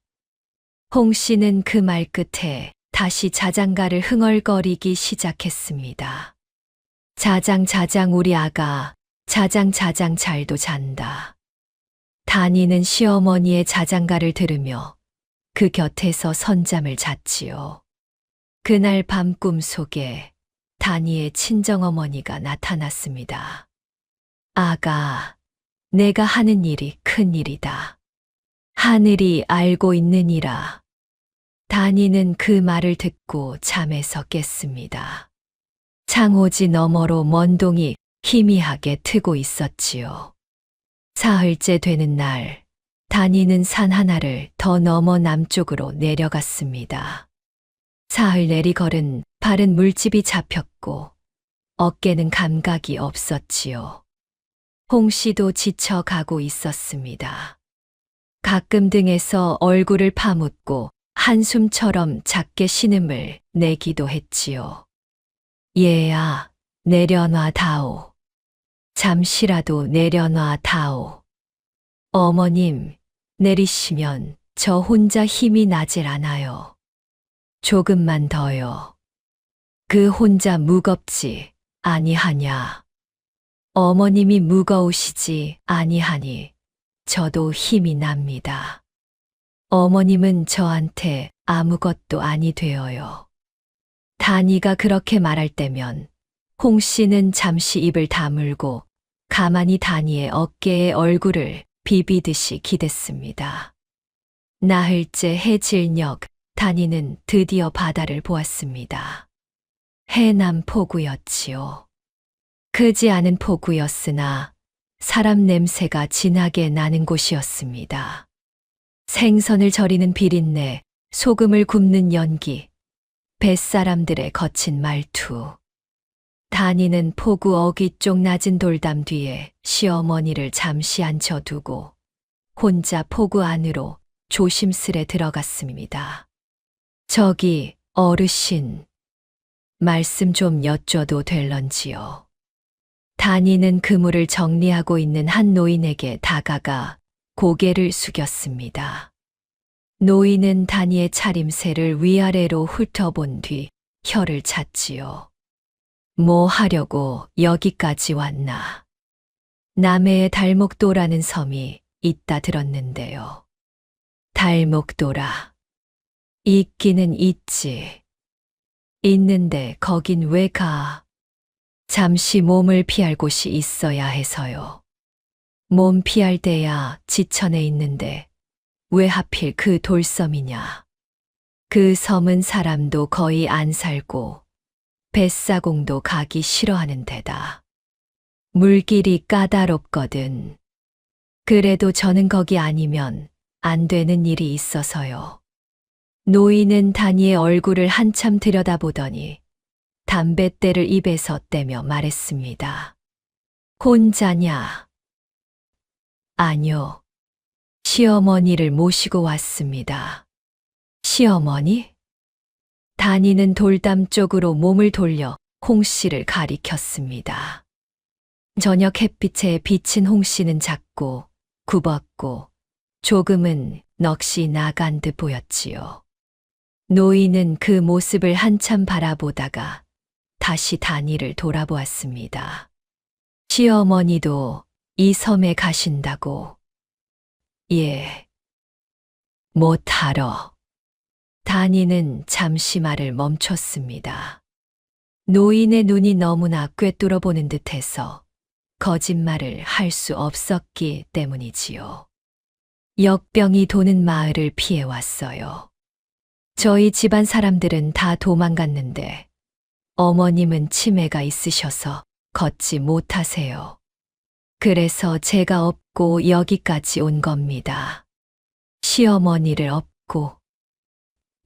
홍 씨는 그 말 끝에 다시 자장가를 흥얼거리기 시작했습니다. 자장 우리 아가, 자장 잘도 잔다. 다니는 시어머니의 자장가를 들으며 그 곁에서 선잠을 잤지요. 그날 밤 꿈속에 다니의 친정어머니가 나타났습니다. 아가, 내가 하는 일이 큰일이다. 하늘이 알고 있느니라. 다니는 그 말을 듣고 잠에서 깼습니다. 창호지 너머로 먼동이 희미하게 트고 있었지요. 사흘째 되는 날, 다니는 산 하나를 더 넘어 남쪽으로 내려갔습니다. 사흘 내리 걸은 발은 물집이 잡혔고 어깨는 감각이 없었지요. 홍 씨도 지쳐가고 있었습니다. 가끔 등에서 얼굴을 파묻고 한숨처럼 작게 신음을 내기도 했지요. 얘야, 내려놔 다오. 잠시라도 내려놔 다오. 어머님, 내리시면 저 혼자 힘이 나질 않아요. 조금만 더요. 그 혼자 무겁지 아니하냐. 어머님이 무거우시지 아니하니 저도 힘이 납니다. 어머님은 저한테 아무것도 아니 되어요. 다니가 그렇게 말할 때면 홍 씨는 잠시 입을 다물고 가만히 다니의 어깨에 얼굴을 비비듯이 기댔습니다. 나흘째 해질녘 다니는 드디어 바다를 보았습니다. 해남 포구였지요. 크지 않은 포구였으나 사람 냄새가 진하게 나는 곳이었습니다. 생선을 절이는 비린내, 소금을 굽는 연기, 뱃사람들의 거친 말투. 다니는 포구 어귀 쪽 낮은 돌담 뒤에 시어머니를 잠시 앉혀두고 혼자 포구 안으로 조심스레 들어갔습니다. 저기 어르신, 말씀 좀 여쭤도 될런지요. 다니는 그물을 정리하고 있는 한 노인에게 다가가 고개를 숙였습니다. 노인은 다니의 차림새를 위아래로 훑어본 뒤 혀를 찼지요. 뭐 하려고 여기까지 왔나? 남해에 달목도라는 섬이 있다 들었는데요. 달목도라. 있기는 있지. 있는데 거긴 왜 가? 잠시 몸을 피할 곳이 있어야 해서요. 몸 피할 때야 지천에 있는데 왜 하필 그 돌섬이냐? 그 섬은 사람도 거의 안 살고 뱃사공도 가기 싫어하는 데다. 물길이 까다롭거든. 그래도 저는 거기 아니면 안 되는 일이 있어서요. 노인은 다니의 얼굴을 한참 들여다보더니 담뱃대를 입에서 떼며 말했습니다. 혼자냐? 아니요. 시어머니를 모시고 왔습니다. 시어머니? 다니는 돌담 쪽으로 몸을 돌려 홍 씨를 가리켰습니다. 저녁 햇빛에 비친 홍 씨는 작고 굽었고 조금은 넋이 나간 듯 보였지요. 노인은 그 모습을 한참 바라보다가 다시 다니를 돌아보았습니다. 시어머니도 이 섬에 가신다고? 예. 못하러. 다니는 잠시 말을 멈췄습니다. 노인의 눈이 너무나 꿰뚫어 보는 듯해서 거짓말을 할 수 없었기 때문이지요. 역병이 도는 마을을 피해왔어요. 저희 집안 사람들은 다 도망갔는데 어머님은 치매가 있으셔서 걷지 못하세요. 그래서 제가 업고 여기까지 온 겁니다. 시어머니를 업고.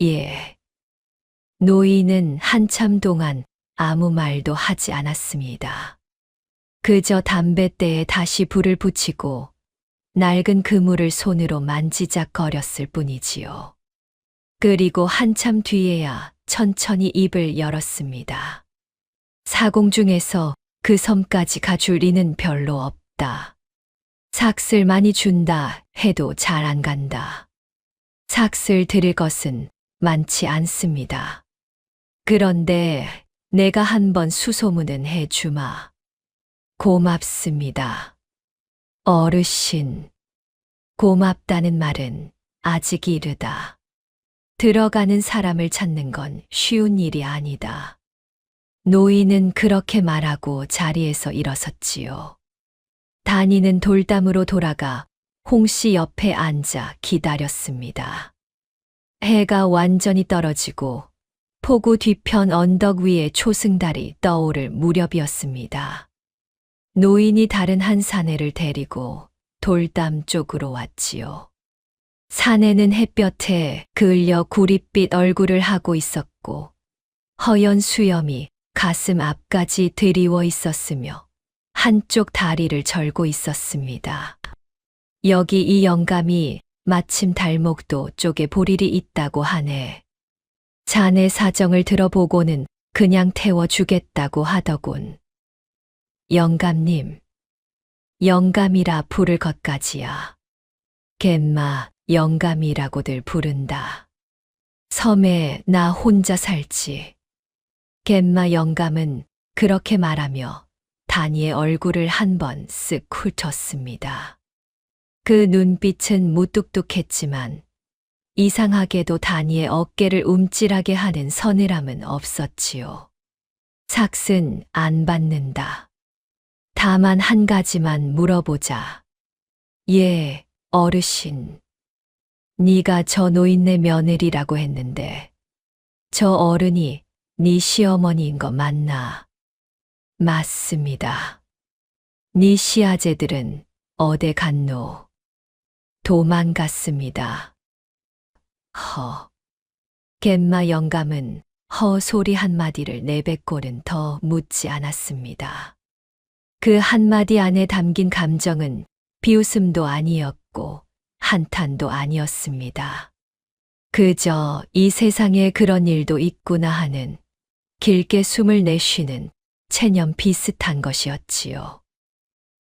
예. 노인은 한참 동안 아무 말도 하지 않았습니다. 그저 담뱃대에 다시 불을 붙이고 낡은 그물을 손으로 만지작거렸을 뿐이지요. 그리고 한참 뒤에야 천천히 입을 열었습니다. 사공 중에서 그 섬까지 가줄 리는 별로 없다. 삭슬 많이 준다 해도 잘 안 간다. 삭슬 드릴 것은 많지 않습니다. 그런데 내가 한번 수소문은 해주마. 고맙습니다. 어르신. 고맙다는 말은 아직 이르다. 들어가는 사람을 찾는 건 쉬운 일이 아니다. 노인은 그렇게 말하고 자리에서 일어섰지요. 다니는 돌담으로 돌아가 홍씨 옆에 앉아 기다렸습니다. 해가 완전히 떨어지고 포구 뒤편 언덕 위에 초승달이 떠오를 무렵이었습니다. 노인이 다른 한 사내를 데리고 돌담 쪽으로 왔지요. 사내는 햇볕에 그을려 구릿빛 얼굴을 하고 있었고 허연 수염이 가슴 앞까지 드리워 있었으며 한쪽 다리를 절고 있었습니다. 여기 이 영감이 마침 달목도 쪽에 볼일이 있다고 하네. 자네 사정을 들어보고는 그냥 태워주겠다고 하더군. 영감님. 영감이라 부를 것까지야. 갯마 영감이라고들 부른다. 섬에 나 혼자 살지. 갯마 영감은 그렇게 말하며 다니의 얼굴을 한번 쓱 훑었습니다. 그 눈빛은 무뚝뚝했지만 이상하게도 다니의 어깨를 움찔하게 하는 서늘함은 없었지요. 삭슨 안 받는다. 다만 한 가지만 물어보자. 예, 어르신. 네가 저 노인네 며느리라고 했는데 저 어른이 네 시어머니인 거 맞나? 맞습니다. 네 시아제들은 어디 갔노? 도망갔습니다. 허. 갯마 영감은 허 소리 한마디를 내뱉고는 더 묻지 않았습니다. 그 한마디 안에 담긴 감정은 비웃음도 아니었고 한탄도 아니었습니다. 그저 이 세상에 그런 일도 있구나 하는 길게 숨을 내쉬는 체념 비슷한 것이었지요.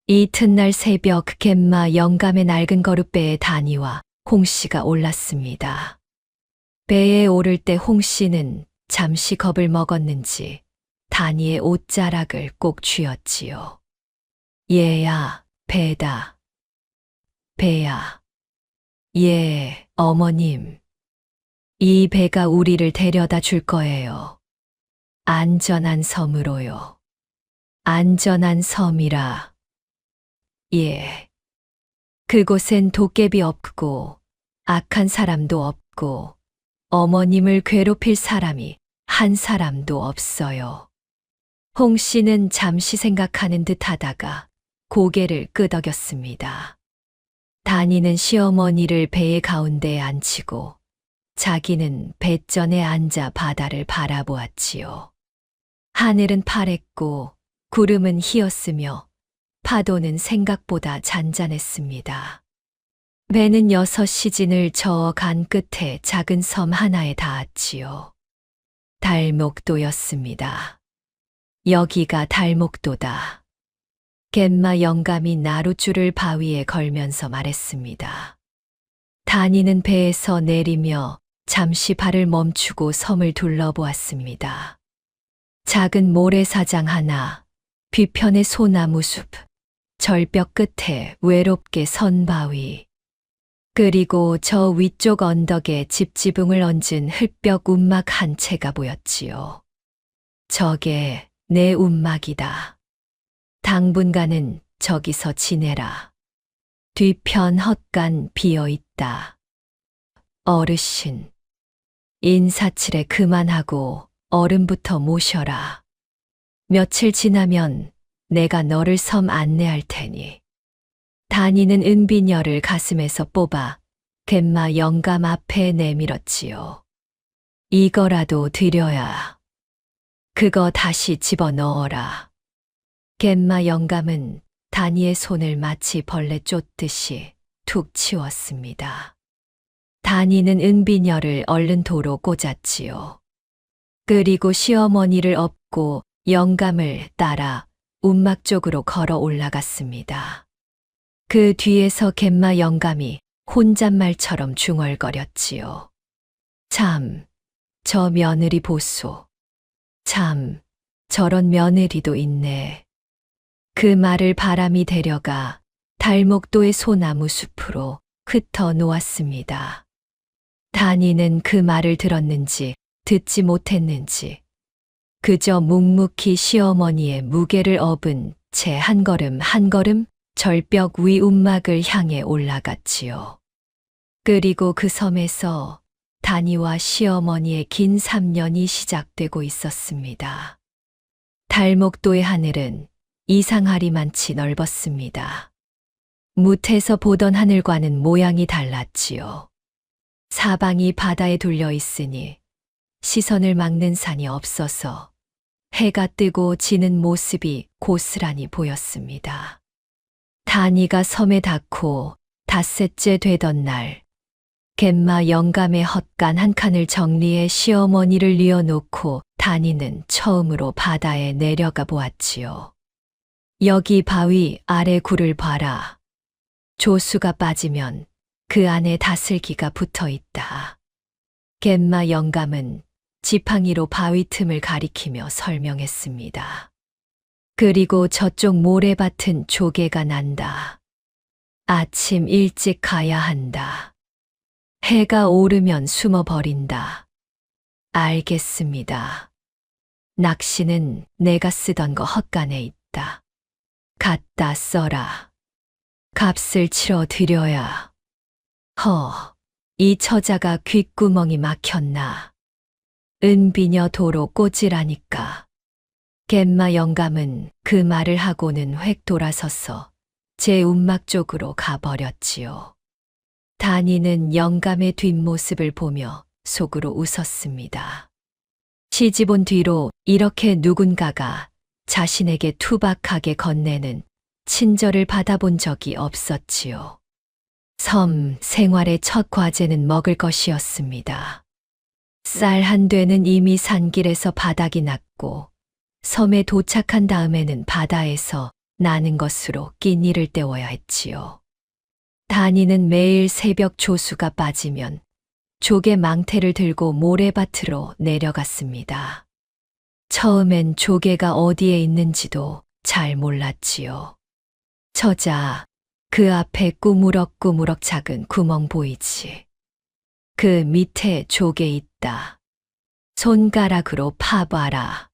이튿날 새벽 갯마 영감의 낡은 거룻배에 다니와 홍씨가 올랐습니다. 배에 오를 때 홍씨는 잠시 겁을 먹었는지 다니의 옷자락을 꼭 쥐었지요. 얘야, 배다. 배야. 예, 어머님. 이 배가 우리를 데려다 줄 거예요. 안전한 섬으로요. 안전한 섬이라. 예. 그곳엔 도깨비 없고 악한 사람도 없고 어머님을 괴롭힐 사람이 한 사람도 없어요. 홍 씨는 잠시 생각하는 듯 하다가 고개를 끄덕였습니다. 다니는 시어머니를 배의 가운데에 앉히고 자기는 뱃전에 앉아 바다를 바라보았지요. 하늘은 파랬고 구름은 희었으며 파도는 생각보다 잔잔했습니다. 배는 6시진을 저어 간 끝에 작은 섬 하나에 닿았지요. 달목도였습니다. 여기가 달목도다. 갯마 영감이 나룻줄을 바위에 걸면서 말했습니다. 다니는 배에서 내리며 잠시 발을 멈추고 섬을 둘러보았습니다. 작은 모래사장 하나, 뒤편의 소나무 숲, 절벽 끝에 외롭게 선 바위, 그리고 저 위쪽 언덕에 집지붕을 얹은 흙벽 움막 한 채가 보였지요. 저게 내 움막이다. 당분간은 저기서 지내라. 뒤편 헛간 비어 있다. 어르신. 인사치레 그만하고 어른부터 모셔라. 며칠 지나면 내가 너를 섬 안내할 테니. 다니는 은비녀를 가슴에서 뽑아 갯마 영감 앞에 내밀었지요. 이거라도 드려야. 그거 다시 집어넣어라. 갯마 영감은 다니의 손을 마치 벌레 쫓듯이 툭 치웠습니다. 다니는 은비녀를 얼른 도로 꽂았지요. 그리고 시어머니를 업고 영감을 따라 움막 쪽으로 걸어 올라갔습니다. 그 뒤에서 갯마 영감이 혼잣말처럼 중얼거렸지요. 참, 저 며느리 보소. 참, 저런 며느리도 있네. 그 말을 바람이 데려가 달목도의 소나무 숲으로 흩어 놓았습니다. 다니는 그 말을 들었는지 듣지 못했는지 그저 묵묵히 시어머니의 무게를 업은 채 한 걸음 한 걸음 절벽 위 움막을 향해 올라갔지요. 그리고 그 섬에서 다니와 시어머니의 긴 3년이 시작되고 있었습니다. 달목도의 하늘은 이상하리만치 넓었습니다. 무태서 보던 하늘과는 모양이 달랐지요. 사방이 바다에 둘려 있으니 시선을 막는 산이 없어서 해가 뜨고 지는 모습이 고스란히 보였습니다. 다니가 섬에 닿고 닷새째 되던 날, 갯마 영감의 헛간 한 칸을 정리해 시어머니를 뉘어놓고 다니는 처음으로 바다에 내려가 보았지요. 여기 바위 아래 굴을 봐라. 조수가 빠지면 그 안에 다슬기가 붙어 있다. 갯마 영감은 지팡이로 바위 틈을 가리키며 설명했습니다. 그리고 저쪽 모래밭은 조개가 난다. 아침 일찍 가야 한다. 해가 오르면 숨어버린다. 알겠습니다. 낚시는 내가 쓰던 거 헛간에 있다. 갖다 써라. 값을 치러 드려야. 이 처자가 귓구멍이 막혔나. 은비녀 도로 꽂으라니까. 갯마 영감은 그 말을 하고는 획 돌아서서 제 움막 쪽으로 가버렸지요. 다니는 영감의 뒷모습을 보며 속으로 웃었습니다. 시집 온 뒤로 이렇게 누군가가 자신에게 투박하게 건네는 친절을 받아본 적이 없었지요. 섬 생활의 첫 과제는 먹을 것이었습니다. 쌀 한 되는 이미 산길에서 바닥이 났고 섬에 도착한 다음에는 바다에서 나는 것으로 끼니를 때워야 했지요. 다니는 매일 새벽 조수가 빠지면 조개 망태를 들고 모래밭으로 내려갔습니다. 처음엔 조개가 어디에 있는지도 잘 몰랐지요. 처자, 그 앞에 꾸무럭꾸무럭 작은 구멍 보이지? 그 밑에 조개 있다. 손가락으로 파봐라.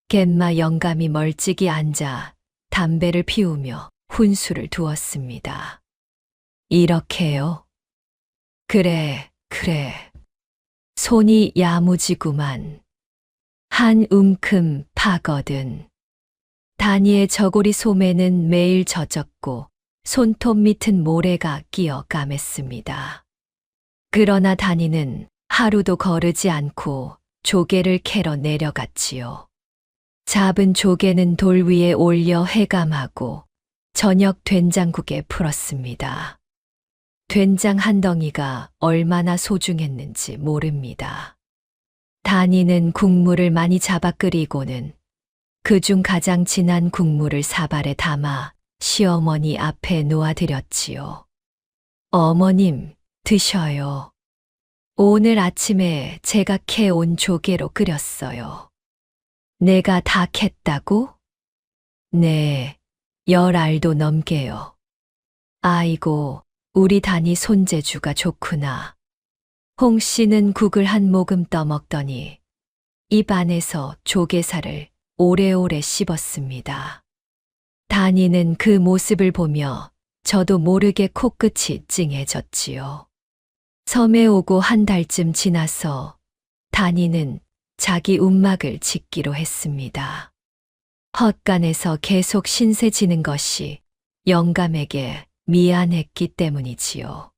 갯마 영감이 멀찍이 앉아 담배를 피우며 훈수를 두었습니다. 이렇게요? 그래. 손이 야무지구만. 한 움큼 파거든. 다니의 저고리 소매는 매일 젖었고 손톱 밑은 모래가 끼어 까맸습니다. 그러나 다니는 하루도 거르지 않고 조개를 캐러 내려갔지요. 잡은 조개는 돌 위에 올려 해감하고 저녁 된장국에 풀었습니다. 된장 한 덩이가 얼마나 소중했는지 모릅니다. 다니는 국물을 많이 잡아 끓이고는 그중 가장 진한 국물을 사발에 담아 시어머니 앞에 놓아드렸지요. 어머님, 드셔요. 오늘 아침에 제가 캐온 조개로 끓였어요. 내가 다 캤다고? 네, 10알도 넘게요. 아이고, 우리 다니 손재주가 좋구나. 홍 씨는 국을 한 모금 떠먹더니 입 안에서 조개살을 오래오래 씹었습니다. 다니는 그 모습을 보며 저도 모르게 코끝이 찡해졌지요. 섬에 오고 한 달쯤 지나서 단이는 자기 움막을 짓기로 했습니다. 헛간에서 계속 신세 지는 것이 영감에게 미안했기 때문이지요.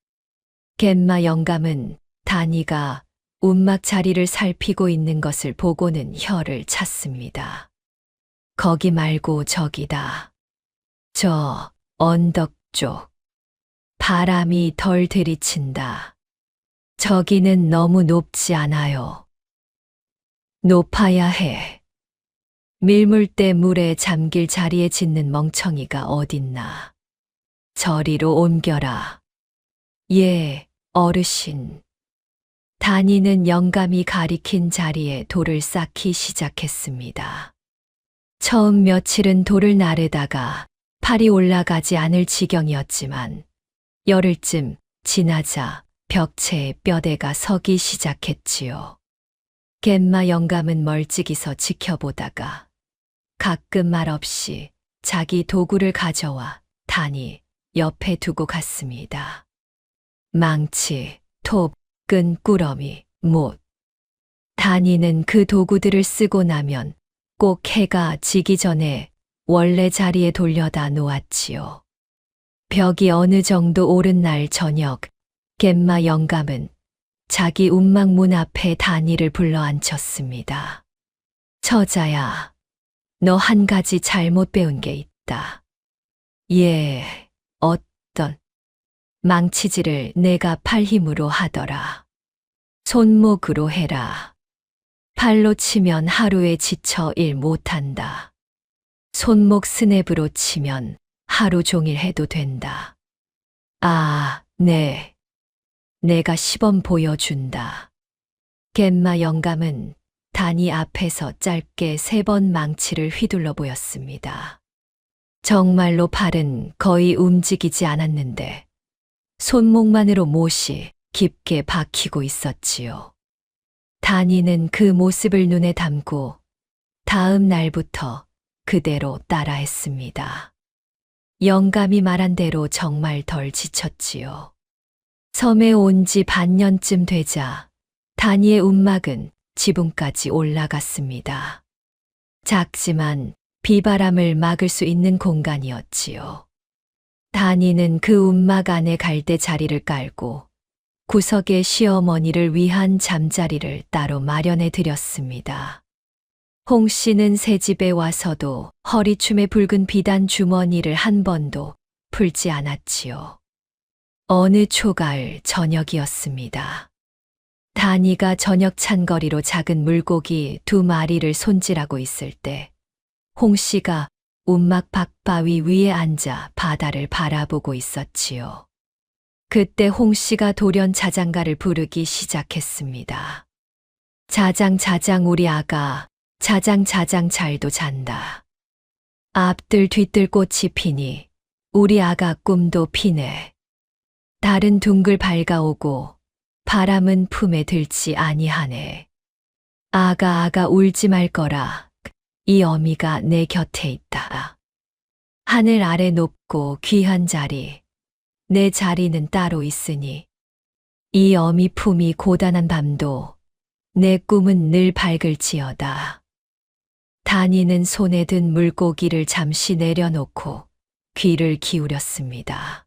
갯마 영감은 단이가 움막 자리를 살피고 있는 것을 보고는 혀를 찼습니다. 거기 말고 저기다. 저 언덕 쪽. 바람이 덜 들이친다. 저기는 너무 높지 않아요. 높아야 해. 밀물대 물에 잠길 자리에 짓는 멍청이가 어딨나. 저리로 옮겨라. 예, 어르신. 단이는 영감이 가리킨 자리에 돌을 쌓기 시작했습니다. 처음 며칠은 돌을 나르다가 팔이 올라가지 않을 지경이었지만 열흘쯤 지나자 벽체에 뼈대가 서기 시작했지요. 갯마 영감은 멀찍이서 지켜보다가 가끔 말없이 자기 도구를 가져와 단이 옆에 두고 갔습니다. 망치, 톱, 끈, 꾸러미, 못. 단이는 그 도구들을 쓰고 나면 꼭 해가 지기 전에 원래 자리에 돌려다 놓았지요. 벽이 어느 정도 오른 날 저녁, 갯마 영감은 자기 움막 문 앞에 단이를 불러 앉혔습니다. 처자야, 너 한 가지 잘못 배운 게 있다. 예, 어떤 망치질을 내가 팔 힘으로 하더라. 손목으로 해라. 팔로 치면 하루에 지쳐 일 못한다. 손목 스냅으로 치면 하루 종일 해도 된다. 아, 네. 내가 시범 보여준다. 갯마 영감은 단이 앞에서 짧게 3번 망치를 휘둘러 보였습니다. 정말로 팔은 거의 움직이지 않았는데 손목만으로 못이 깊게 박히고 있었지요. 단이는 그 모습을 눈에 담고 다음 날부터 그대로 따라했습니다. 영감이 말한 대로 정말 덜 지쳤지요. 섬에 온 지 반년쯤 되자 단이의 움막은 지붕까지 올라갔습니다. 작지만 비바람을 막을 수 있는 공간이었지요. 단이는 그 움막 안에 갈대 자리를 깔고 구석에 시어머니를 위한 잠자리를 따로 마련해 드렸습니다. 홍 씨는 새 집에 와서도 허리춤에 붉은 비단 주머니를 한 번도 풀지 않았지요. 어느 초가을 저녁이었습니다. 단이가 저녁 찬거리로 작은 물고기 2마리를 손질하고 있을 때 홍 씨가 움막 박바위 위에 앉아 바다를 바라보고 있었지요. 그때 홍 씨가 돌연 자장가를 부르기 시작했습니다. 자장 자장 우리 아가 자장 자장 잘도 잔다. 앞들 뒤뜰 꽃이 피니 우리 아가 꿈도 피네. 달은 둥글 밝아오고 바람은 품에 들지 아니하네. 아가 울지 말 거라. 이 어미가 내 곁에 있다. 하늘 아래 높고 귀한 자리. 내 자리는 따로 있으니 이 어미 품이 고단한 밤도 내 꿈은 늘 밝을지어다. 단이는 손에 든 물고기를 잠시 내려놓고 귀를 기울였습니다.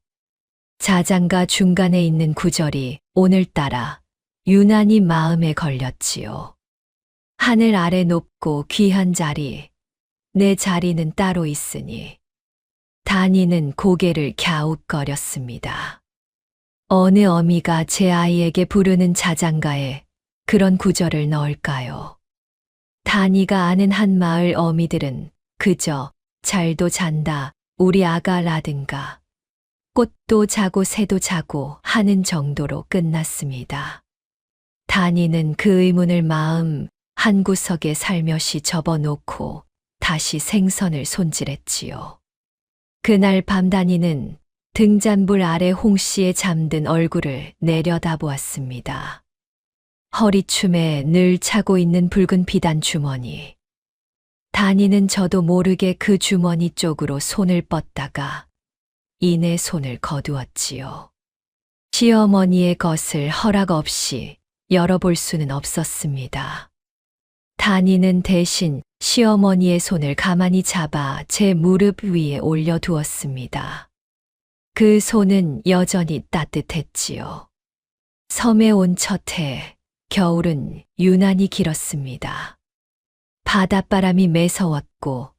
자장가 중간에 있는 구절이 오늘따라 유난히 마음에 걸렸지요. 하늘 아래 높고 귀한 자리, 내 자리는 따로 있으니. 단이는 고개를 갸웃거렸습니다. 어느 어미가 제 아이에게 부르는 자장가에 그런 구절을 넣을까요? 단이가 아는 한 마을 어미들은 그저 잘도 잔다, 우리 아가라든가 꽃도 자고 새도 자고 하는 정도로 끝났습니다. 단이는 그 의문을 마음 한구석에 살며시 접어놓고 다시 생선을 손질했지요. 그날 밤 단이는 등잔불 아래 홍 씨의 잠든 얼굴을 내려다보았습니다. 허리춤에 늘 차고 있는 붉은 비단 주머니. 단이는 저도 모르게 그 주머니 쪽으로 손을 뻗다가 이내 손을 거두었지요. 시어머니의 것을 허락 없이 열어볼 수는 없었습니다. 단이는 대신 시어머니의 손을 가만히 잡아 제 무릎 위에 올려두었습니다. 그 손은 여전히 따뜻했지요. 섬에 온 첫 해, 겨울은 유난히 길었습니다. 바닷바람이 매서웠고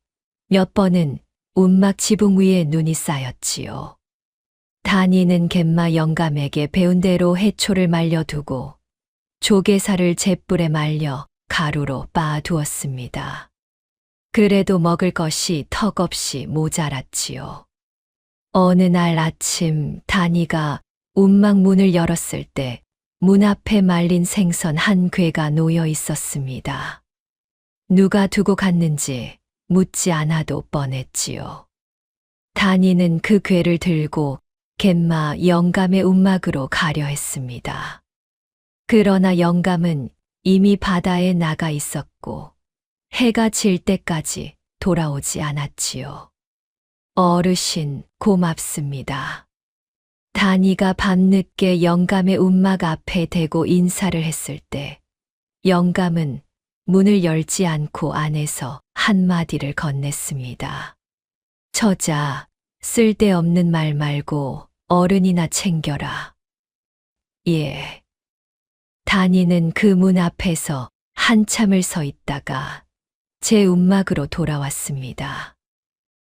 몇 번은 운막 지붕 위에 눈이 쌓였지요. 단이는 갯마 영감에게 배운 대로 해초를 말려두고 조개살을 잿불에 말려 가루로 빻아두었습니다. 그래도 먹을 것이 턱없이 모자랐지요. 어느 날 아침 단이가 운막 문을 열었을 때 문 앞에 말린 생선 한 궤가 놓여 있었습니다. 누가 두고 갔는지 묻지 않아도 뻔했지요. 단이는 그 궤를 들고 갯마 영감의 운막으로 가려 했습니다. 그러나 영감은 이미 바다에 나가 있었고 해가 질 때까지 돌아오지 않았지요. 어르신, 고맙습니다. 단이가 밤늦게 영감의 운막 앞에 대고 인사를 했을 때 영감은 문을 열지 않고 안에서 한마디를 건넸습니다. 처자, 쓸데없는 말 말고 어른이나 챙겨라. 예. 단이는 그 문 앞에서 한참을 서 있다가 제 운막으로 돌아왔습니다.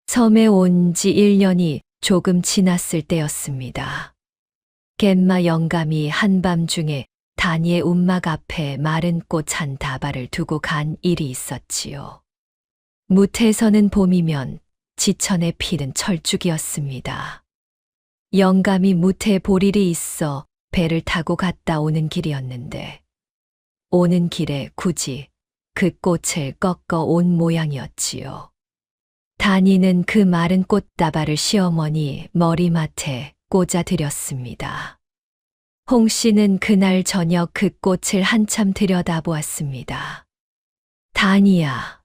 섬에 온 지 1년이 조금 지났을 때였습니다. 갯마 영감이 한밤중에 단이의 운막 앞에 마른 꽃 한 다발을 두고 간 일이 있었지요. 무태서는 봄이면 지천에 피는 철쭉이었습니다. 영감이 무태 볼 일이 있어 배를 타고 갔다 오는 길이었는데 오는 길에 굳이 그 꽃을 꺾어 온 모양이었지요. 단이는 그 마른 꽃다발을 시어머니 머리맡에 꽂아 드렸습니다. 홍 씨는 그날 저녁 그 꽃을 한참 들여다보았습니다. 단이야.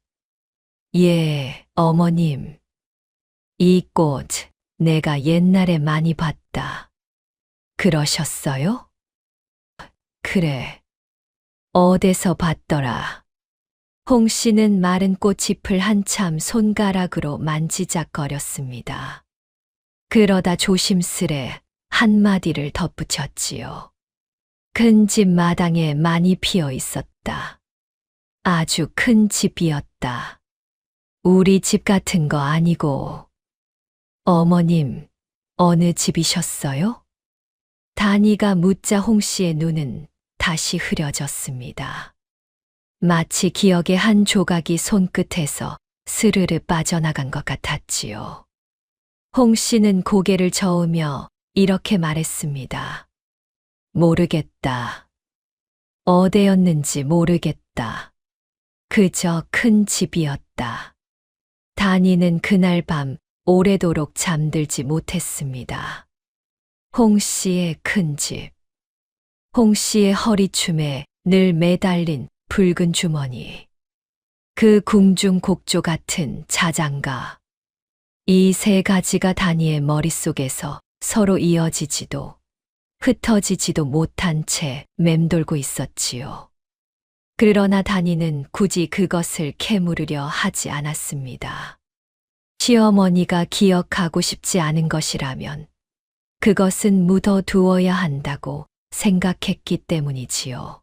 예, 어머님. 이 꽃 내가 옛날에 많이 봤다. 그러셨어요? 그래. 어디서 봤더라. 홍 씨는 마른 꽃잎을 한참 손가락으로 만지작거렸습니다. 그러다 조심스레 한마디를 덧붙였지요. 큰 집 마당에 많이 피어 있었다. 아주 큰 집이었다. 우리 집 같은 거 아니고. 어머님, 어느 집이셨어요? 단이가 묻자 홍 씨의 눈은 다시 흐려졌습니다. 마치 기억의 한 조각이 손끝에서 스르르 빠져나간 것 같았지요. 홍 씨는 고개를 저으며 이렇게 말했습니다. 모르겠다. 어디였는지 모르겠다. 그저 큰 집이었다. 단이는 그날 밤 오래도록 잠들지 못했습니다. 홍 씨의 큰 집. 홍 씨의 허리춤에 늘 매달린 붉은 주머니. 그 궁중 곡조 같은 자장가. 이 세 가지가 단이의 머릿속에서 서로 이어지지도 흩어지지도 못한 채 맴돌고 있었지요. 그러나 단이는 굳이 그것을 캐물으려 하지 않았습니다. 시어머니가 기억하고 싶지 않은 것이라면 그것은 묻어두어야 한다고 생각했기 때문이지요.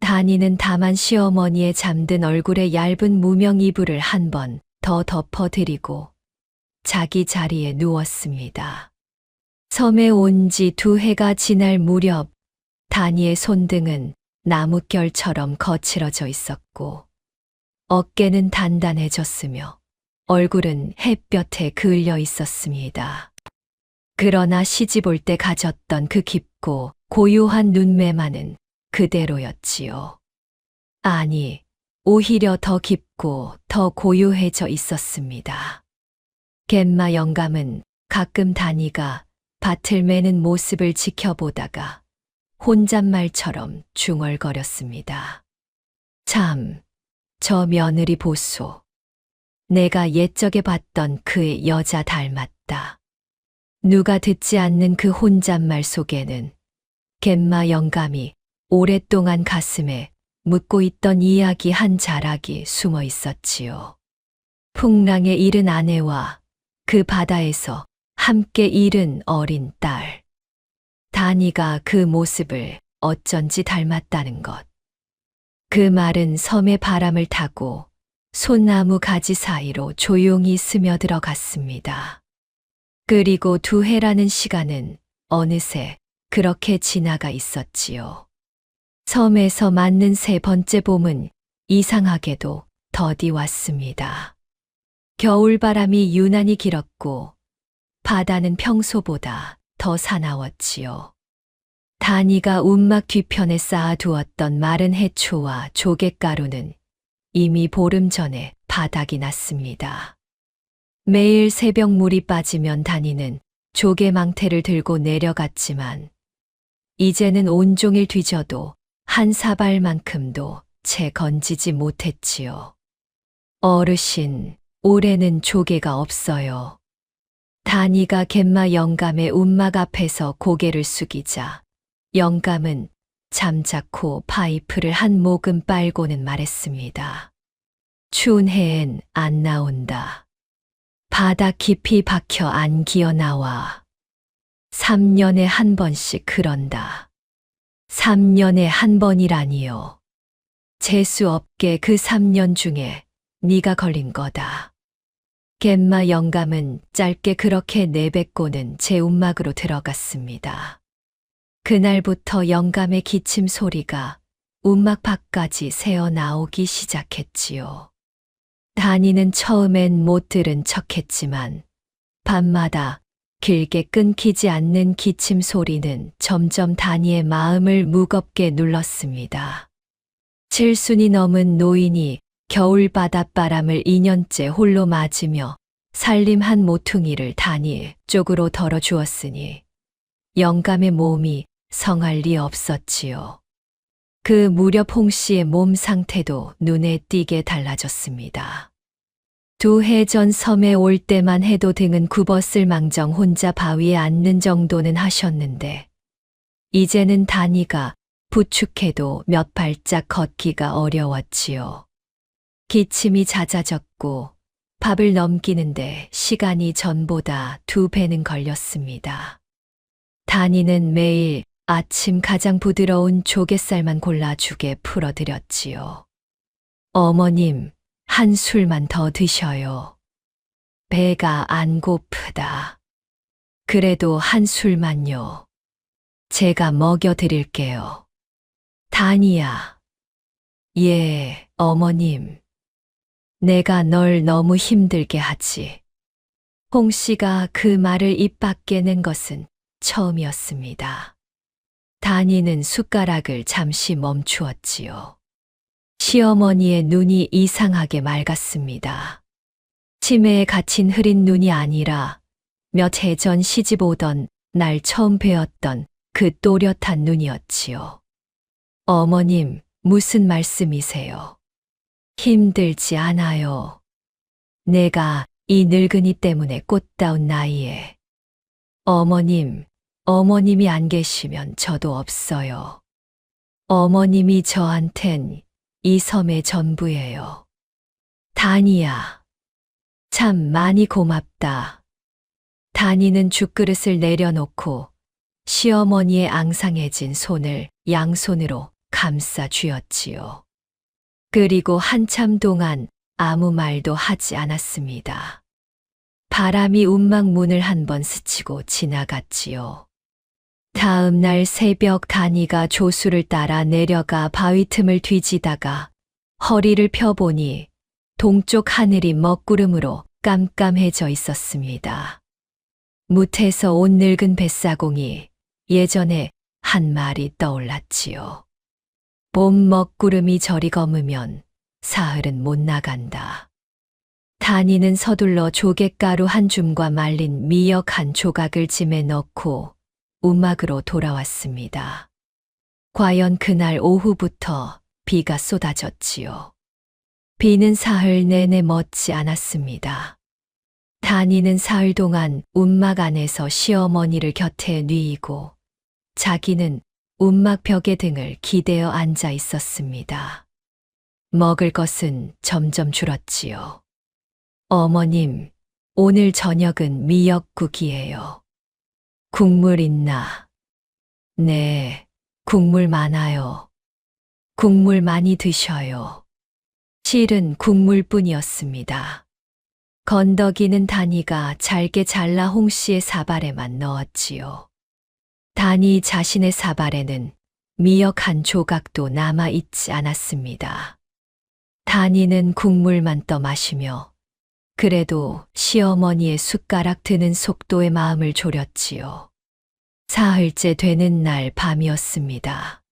단이는 다만 시어머니의 잠든 얼굴에 얇은 무명 이불을 한 번 더 덮어드리고 자기 자리에 누웠습니다. 섬에 온 지 2해가 지날 무렵 단이의 손등은 나뭇결처럼 거칠어져 있었고 어깨는 단단해졌으며 얼굴은 햇볕에 그을려 있었습니다. 그러나 시집 올 때 가졌던 그 깊고 고요한 눈매만은 그대로였지요. 아니, 오히려 더 깊고 더 고요해져 있었습니다. 갯마 영감은 가끔 단이가 밭을 매는 모습을 지켜보다가 혼잣말처럼 중얼거렸습니다. 참, 저 며느리 보소. 내가 옛적에 봤던 그의 여자 닮았다. 누가 듣지 않는 그 혼잣말 속에는 갯마 영감이 오랫동안 가슴에 묻고 있던 이야기 한 자락이 숨어 있었지요. 풍랑에 잃은 아내와 그 바다에서 함께 잃은 어린 딸. 다니가 그 모습을 어쩐지 닮았다는 것. 그 말은 섬의 바람을 타고 소나무 가지 사이로 조용히 스며들어 갔습니다. 그리고 2해라는 시간은 어느새 그렇게 지나가 있었지요. 섬에서 맞는 3번째 봄은 이상하게도 더디 왔습니다. 겨울바람이 유난히 길었고 바다는 평소보다 더 사나웠지요. 다니가 움막 뒤편에 쌓아두었던 마른 해초와 조갯가루는 이미 보름 전에 바닥이 났습니다. 매일 새벽 물이 빠지면 다니는 조개망태를 들고 내려갔지만 이제는 온종일 뒤져도 한 사발만큼도 채 건지지 못했지요. 어르신, 올해는 조개가 없어요. 다니가 갯마 영감의 움막 앞에서 고개를 숙이자 영감은 잠자코 파이프를 한 모금 빨고는 말했습니다. 추운 해엔 안 나온다. 바닥 깊이 박혀 안 기어나와. 3년에 한 번씩 그런다. 3년에 한 번이라니요. 재수 없게 그 3년 중에 네가 걸린 거다. 갯마 영감은 짧게 그렇게 내뱉고는 제 움막으로 들어갔습니다. 그날부터 영감의 기침 소리가 움막 밖까지 새어 나오기 시작했지요. 다니는 처음엔 못 들은 척했지만 밤마다 길게 끊기지 않는 기침 소리는 점점 다니의 마음을 무겁게 눌렀습니다. 7순이 넘은 노인이 겨울 바닷바람을 2년째 홀로 맞으며 살림 한 모퉁이를 다니 쪽으로 덜어 주었으니 영감의 몸이 성할 리 없었지요. 그 무렵 홍 씨의 몸 상태도 눈에 띄게 달라졌습니다. 2해 전 섬에 올 때만 해도 등은 굽었을 망정 혼자 바위에 앉는 정도는 하셨는데 이제는 다니가 부축해도 몇 발짝 걷기가 어려웠지요. 기침이 잦아졌고 밥을 넘기는데 시간이 전보다 2배는 걸렸습니다. 다니는 매일 아침 가장 부드러운 조갯살만 골라 죽에 풀어드렸지요. 어머님, 한 술만 더 드셔요. 배가 안 고프다. 그래도 한 술만요. 제가 먹여드릴게요. 다니야. 예, 어머님. 내가 널 너무 힘들게 하지. 홍 씨가 그 말을 입 밖에 낸 것은 처음이었습니다. 다니는 숟가락을 잠시 멈추었지요. 시어머니의 눈이 이상하게 맑았습니다. 치매에 갇힌 흐린 눈이 아니라 몇 해 전 시집 오던 날 처음 뵈었던 그 또렷한 눈이었지요. 어머님, 무슨 말씀이세요? 힘들지 않아요. 내가 이 늙은이 때문에 꽃다운 나이에. 어머님, 어머님이 안 계시면 저도 없어요. 어머님이 저한텐 이 섬의 전부예요. 다니야, 참 많이 고맙다. 다니는 죽그릇을 내려놓고 시어머니의 앙상해진 손을 양손으로 감싸 쥐었지요. 그리고 한참 동안 아무 말도 하지 않았습니다. 바람이 움막 문을 한 번 스치고 지나갔지요. 다음 날 새벽 다니가 조수를 따라 내려가 바위 틈을 뒤지다가 허리를 펴보니 동쪽 하늘이 먹구름으로 깜깜해져 있었습니다. 무태에서 온 늙은 뱃사공이 예전에 한 말이 떠올랐지요. 봄 먹구름이 저리 검으면 사흘은 못 나간다. 다니는 서둘러 조갯가루 한 줌과 말린 미역 한 조각을 짐에 넣고 움막으로 돌아왔습니다. 과연 그날 오후부터 비가 쏟아졌지요. 비는 사흘 내내 멎지 않았습니다. 다니는 사흘 동안 움막 안에서 시어머니를 곁에 뉘이고 자기는 움막 벽에 등을 기대어 앉아 있었습니다. 먹을 것은 점점 줄었지요. 어머님, 오늘 저녁은 미역국이에요. 국물 있나? 네, 국물 많아요. 국물 많이 드셔요. 실은 국물뿐이었습니다. 건더기는 다니가 잘게 잘라 홍 씨의 사발에만 넣었지요. 다니 자신의 사발에는 미역 한 조각도 남아 있지 않았습니다. 다니는 국물만 떠 마시며 그래도 시어머니의 숟가락 드는 속도에 마음을 졸였지요. 사흘째 되는 날 밤이었습니다.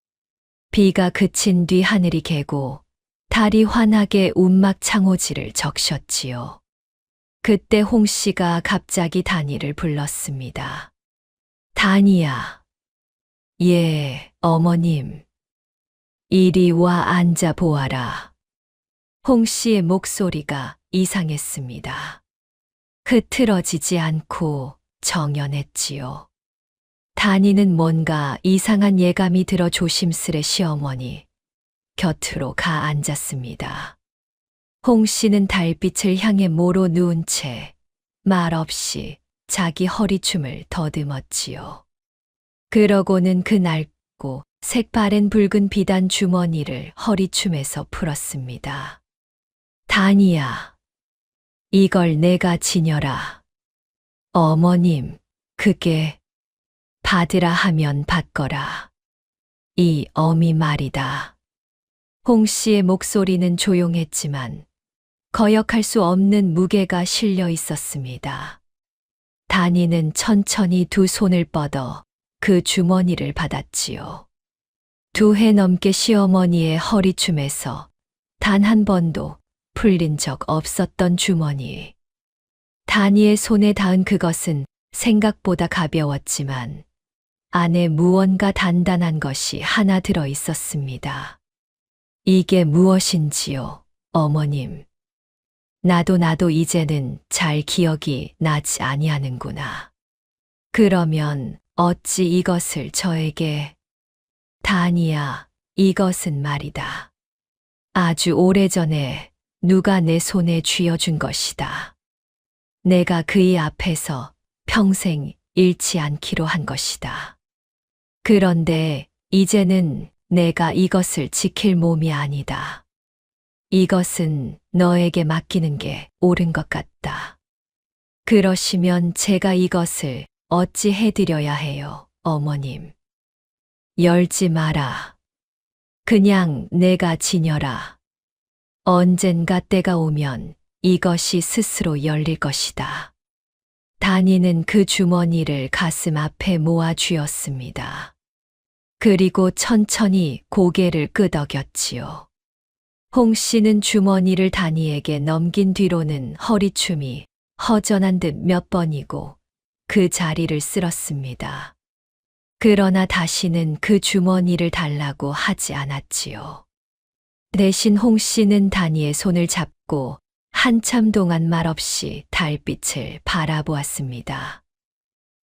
비가 그친 뒤 하늘이 개고 달이 환하게 움막 창호지를 적셨지요. 그때 홍 씨가 갑자기 다니를 불렀습니다. 다니야. 예, 어머님. 이리 와 앉아 보아라. 홍 씨의 목소리가 이상했습니다. 흐트러지지 않고 정연했지요. 다니는 뭔가 이상한 예감이 들어 조심스레 시어머니 곁으로 가 앉았습니다. 홍 씨는 달빛을 향해 모로 누운 채 말없이 자기 허리춤을 더듬었지요. 그러고는 그 낡고 색바랜 붉은 비단 주머니를 허리춤에서 풀었습니다. 다니야, 이걸 내가 지녀라. 어머님, 그게 받으라 하면 받거라. 이 어미 말이다. 홍 씨의 목소리는 조용했지만 거역할 수 없는 무게가 실려 있었습니다. 다니는 천천히 두 손을 뻗어 그 주머니를 받았지요. 2해 넘게 시어머니의 허리춤에서 단 한 번도 풀린 적 없었던 주머니. 다니의 손에 닿은 그것은 생각보다 가벼웠지만 안에 무언가 단단한 것이 하나 들어 있었습니다. 이게 무엇인지요, 어머님? 나도 이제는 잘 기억이 나지 아니하는구나. 그러면 어찌 이것을 저에게? 다니야, 이것은 말이다. 아주 오래전에 누가 내 손에 쥐어준 것이다. 내가 그의 앞에서 평생 잃지 않기로 한 것이다. 그런데 이제는 내가 이것을 지킬 몸이 아니다. 이것은 너에게 맡기는 게 옳은 것 같다. 그러시면 제가 이것을 어찌 해드려야 해요, 어머님? 열지 마라. 그냥 내가 지녀라. 언젠가 때가 오면 이것이 스스로 열릴 것이다. 다니는 그 주머니를 가슴 앞에 모아 쥐었습니다. 그리고 천천히 고개를 끄덕였지요. 홍 씨는 주머니를 다니에게 넘긴 뒤로는 허리춤이 허전한 듯 몇 번이고 그 자리를 쓸었습니다. 그러나 다시는 그 주머니를 달라고 하지 않았지요. 대신 홍 씨는 다니의 손을 잡고 한참 동안 말없이 달빛을 바라보았습니다.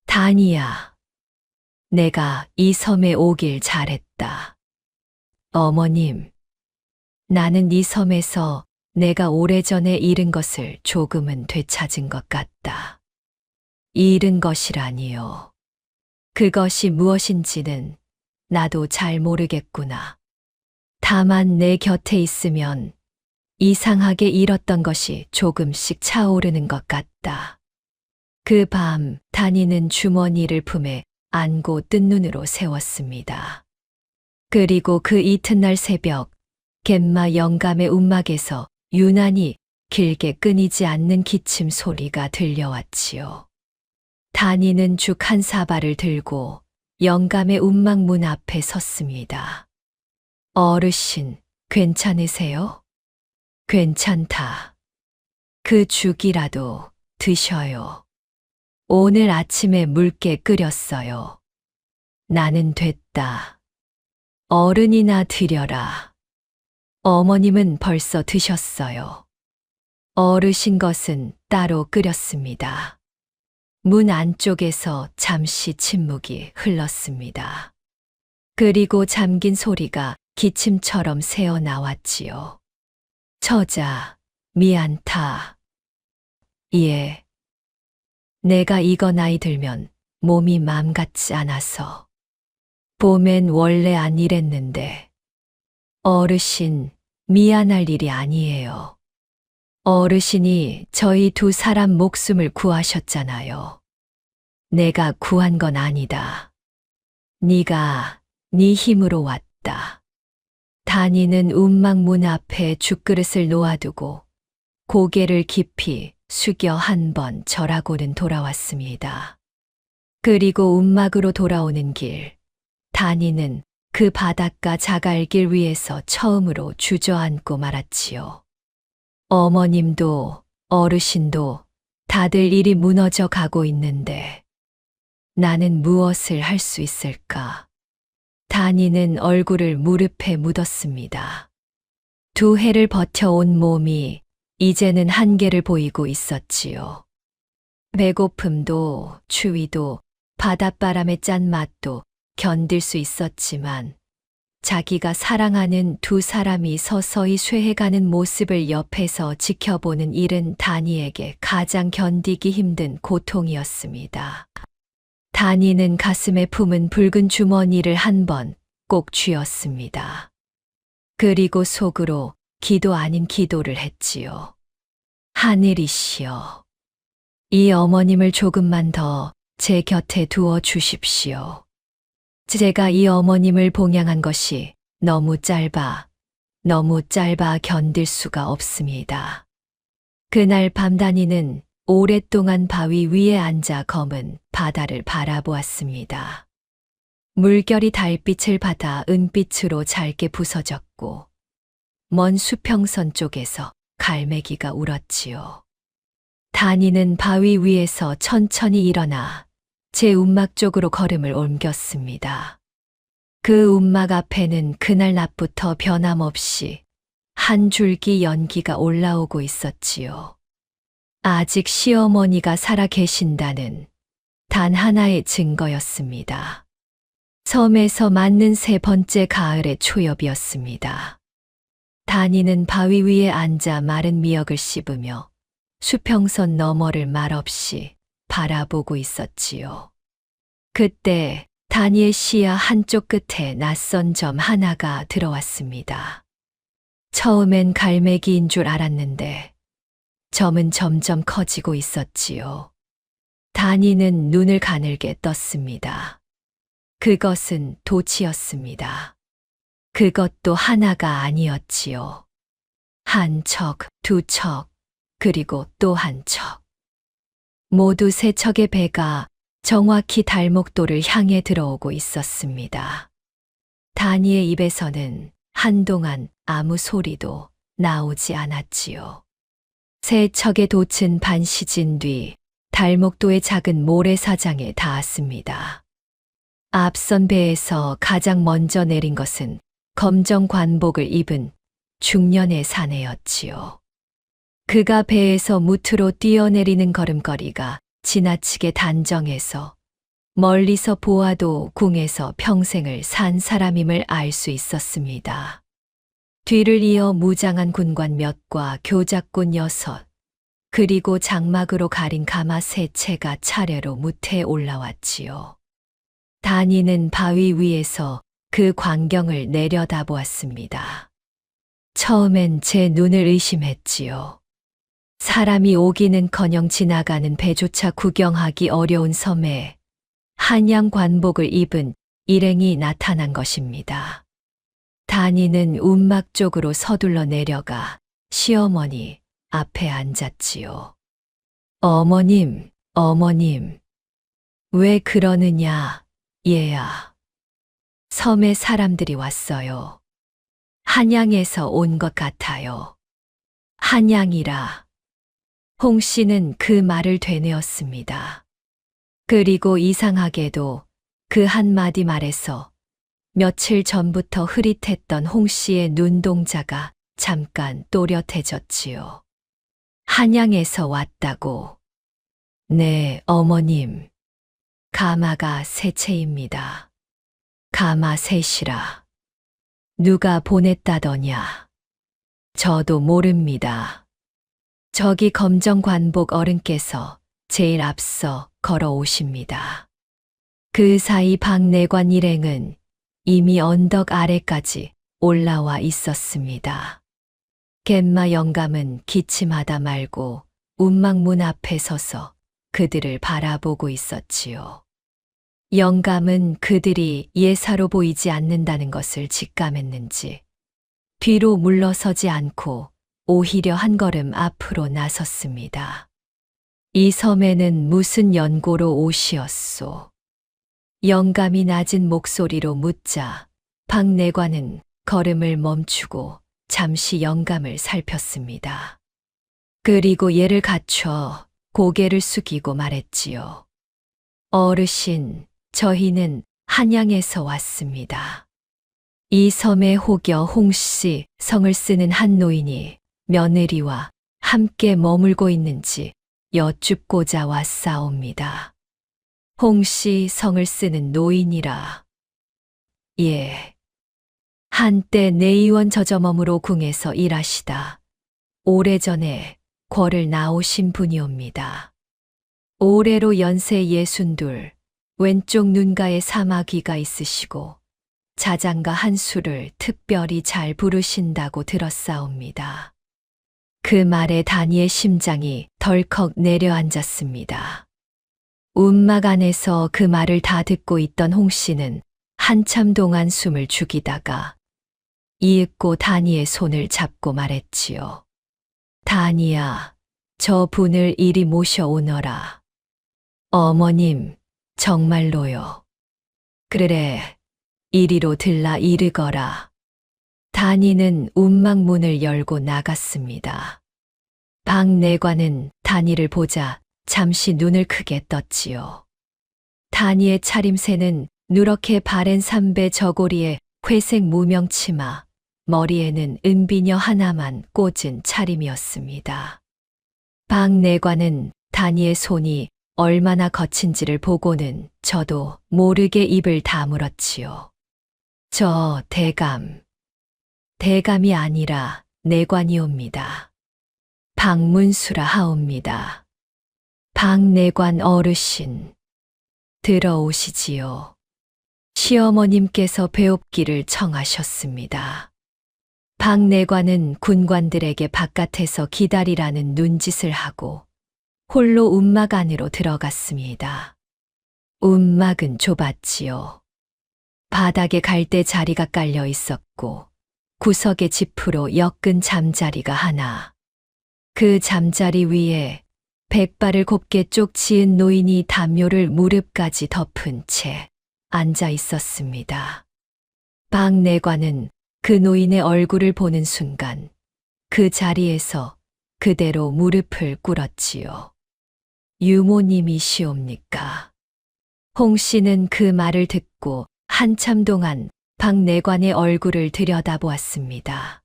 다니야, 내가 이 섬에 오길 잘했다. 어머님, 나는 이 섬에서 내가 오래전에 잃은 것을 조금은 되찾은 것 같다. 잃은 것이라니요. 그것이 무엇인지는 나도 잘 모르겠구나. 다만 내 곁에 있으면 이상하게 잃었던 것이 조금씩 차오르는 것 같다. 그 밤 다니는 주머니를 품에 안고 뜬 눈으로 세웠습니다. 그리고 그 이튿날 새벽 갯마 영감의 움막에서 유난히 길게 끊이지 않는 기침 소리가 들려왔지요. 다니는 죽 한 사발을 들고 영감의 움막 문 앞에 섰습니다. 어르신, 괜찮으세요? 괜찮다. 그 죽이라도 드셔요. 오늘 아침에 묽게 끓였어요. 나는 됐다. 어른이나 드려라. 어머님은 벌써 드셨어요. 어르신 것은 따로 끓였습니다. 문 안쪽에서 잠시 침묵이 흘렀습니다. 그리고 잠긴 소리가 기침처럼 새어 나왔지요. 처자, 미안타. 예. 내가 이거 나이 들면 몸이 맘 같지 않아서. 봄엔 원래 안 이랬는데. 어르신, 미안할 일이 아니에요. 어르신이 저희 두 사람 목숨을 구하셨잖아요. 내가 구한 건 아니다. 네가 네 힘으로 왔다. 다니는 운막 문 앞에 죽그릇을 놓아두고 고개를 깊이 숙여 한 번 절하고는 돌아왔습니다. 그리고 운막으로 돌아오는 길, 다니는 그 바닷가 자갈길 위에서 처음으로 주저앉고 말았지요. 어머님도 어르신도 다들 일이 무너져 가고 있는데 나는 무엇을 할 수 있을까? 다니는 얼굴을 무릎에 묻었습니다. 두 해를 버텨온 몸이 이제는 한계를 보이고 있었지요. 배고픔도 추위도 바닷바람의 짠맛도 견딜 수 있었지만 자기가 사랑하는 두 사람이 서서히 쇠해가는 모습을 옆에서 지켜보는 일은 다니에게 가장 견디기 힘든 고통이었습니다. 다니는 가슴에 품은 붉은 주머니를 한 번 꼭 쥐었습니다. 그리고 속으로 기도 아닌 기도를 했지요. 하늘이시여, 이 어머님을 조금만 더 제 곁에 두어 주십시오. 제가 이 어머님을 봉양한 것이 너무 짧아 견딜 수가 없습니다. 그날 밤 다니는 오랫동안 바위 위에 앉아 검은 바다를 바라보았습니다. 물결이 달빛을 받아 은빛으로 잘게 부서졌고 먼 수평선 쪽에서 갈매기가 울었지요. 다니는 바위 위에서 천천히 일어나 제 움막 쪽으로 걸음을 옮겼습니다. 그 움막 앞에는 그날 낮부터 변함없이 한 줄기 연기가 올라오고 있었지요. 아직 시어머니가 살아 계신다는 단 하나의 증거였습니다. 섬에서 맞는 세 번째 가을의 초엽이었습니다. 다니는 바위 위에 앉아 마른 미역을 씹으며 수평선 너머를 말없이 바라보고 있었지요. 그때 다니의 시야 한쪽 끝에 낯선 점 하나가 들어왔습니다. 처음엔 갈매기인 줄 알았는데 점은 점점 커지고 있었지요. 다니는 눈을 가늘게 떴습니다. 그것은 돛이었습니다. 그것도 하나가 아니었지요. 한 척, 두 척, 그리고 또 한 척. 모두 세 척의 배가 정확히 달목도를 향해 들어오고 있었습니다. 다니의 입에서는 한동안 아무 소리도 나오지 않았지요. 세 척의 돛은 반 시진 뒤 달목도의 작은 모래사장에 닿았습니다. 앞선 배에서 가장 먼저 내린 것은 검정 관복을 입은 중년의 사내였지요. 그가 배에서 무트로 뛰어내리는 걸음걸이가 지나치게 단정해서 멀리서 보아도 궁에서 평생을 산 사람임을 알 수 있었습니다. 뒤를 이어 무장한 군관 몇과 교작꾼 6, 그리고 장막으로 가린 가마 3채가 차례로 무태에 올라왔지요. 다니는 바위 위에서 그 광경을 내려다보았습니다. 처음엔 제 눈을 의심했지요. 사람이 오기는커녕 지나가는 배조차 구경하기 어려운 섬에 한양 관복을 입은 일행이 나타난 것입니다. 다니는 움막 쪽으로 서둘러 내려가 시어머니 앞에 앉았지요. 어머님, 어머님, 왜 그러느냐, 얘야. 섬에 사람들이 왔어요. 한양에서 온 것 같아요. 한양이라. 홍 씨는 그 말을 되뇌었습니다. 그리고 이상하게도 그 한마디 말에서 며칠 전부터 흐릿했던 홍 씨의 눈동자가 잠깐 또렷해졌지요. 한양에서 왔다고. 네, 어머님. 가마가 3채입니다. 가마 셋이라. 누가 보냈다더냐? 저도 모릅니다. 저기 검정 관복 어른께서 제일 앞서 걸어오십니다. 그 사이 박내관 일행은 이미 언덕 아래까지 올라와 있었습니다. 갯마 영감은 기침하다 말고 운막문 앞에 서서 그들을 바라보고 있었지요. 영감은 그들이 예사로 보이지 않는다는 것을 직감했는지 뒤로 물러서지 않고 오히려 한 걸음 앞으로 나섰습니다. 이 섬에는 무슨 연고로 오시었소? 영감이 낮은 목소리로 묻자 박내관은 걸음을 멈추고 잠시 영감을 살폈습니다. 그리고 예를 갖춰 고개를 숙이고 말했지요. 어르신, 저희는 한양에서 왔습니다. 이 섬의 혹여 홍씨 성을 쓰는 한 노인이 며느리와 함께 머물고 있는지 여쭙고자 왔사옵니다. 홍씨 성을 쓰는 노인이라. 예. 한때 내의원 저저멈으로 궁에서 일하시다 오래전에 궐을 나오신 분이옵니다. 올해로 연세 62, 왼쪽 눈가에 사마귀가 있으시고 자장가 한 수를 특별히 잘 부르신다고 들었사옵니다. 그 말에 다니의 심장이 덜컥 내려앉았습니다. 운막 안에서 그 말을 다 듣고 있던 홍 씨는 한참 동안 숨을 죽이다가 이윽고 다니의 손을 잡고 말했지요. 다니야, 저 분을 이리 모셔오너라. 어머님, 정말로요. 그래, 이리로 들라 이르거라. 다니는 운막 문을 열고 나갔습니다. 박내관은 다니를 보자 잠시 눈을 크게 떴지요. 다니의 차림새는 누렇게 바랜 삼배 저고리에 회색 무명 치마, 머리에는 은비녀 하나만 꽂은 차림이었습니다. 박내관은 다니의 손이 얼마나 거친지를 보고는 저도 모르게 입을 다물었지요. 저 대감이 아니라 내관이옵니다. 박문수라 하옵니다. 박내관 어르신, 들어오시지요. 시어머님께서 배옵기를 청하셨습니다. 박내관은 군관들에게 바깥에서 기다리라는 눈짓을 하고 홀로 운막 안으로 들어갔습니다. 운막은 좁았지요. 바닥에 갈대 자리가 깔려 있었고 구석에 지프로 엮은 잠자리가 하나. 그 잠자리 위에 백발을 곱게 쪽 지은 노인이 담요를 무릎까지 덮은 채 앉아 있었습니다. 박내관은 그 노인의 얼굴을 보는 순간 그 자리에서 그대로 무릎을 꿇었지요. 유모님이시옵니까? 홍 씨는 그 말을 듣고 한참 동안 박내관의 얼굴을 들여다보았습니다.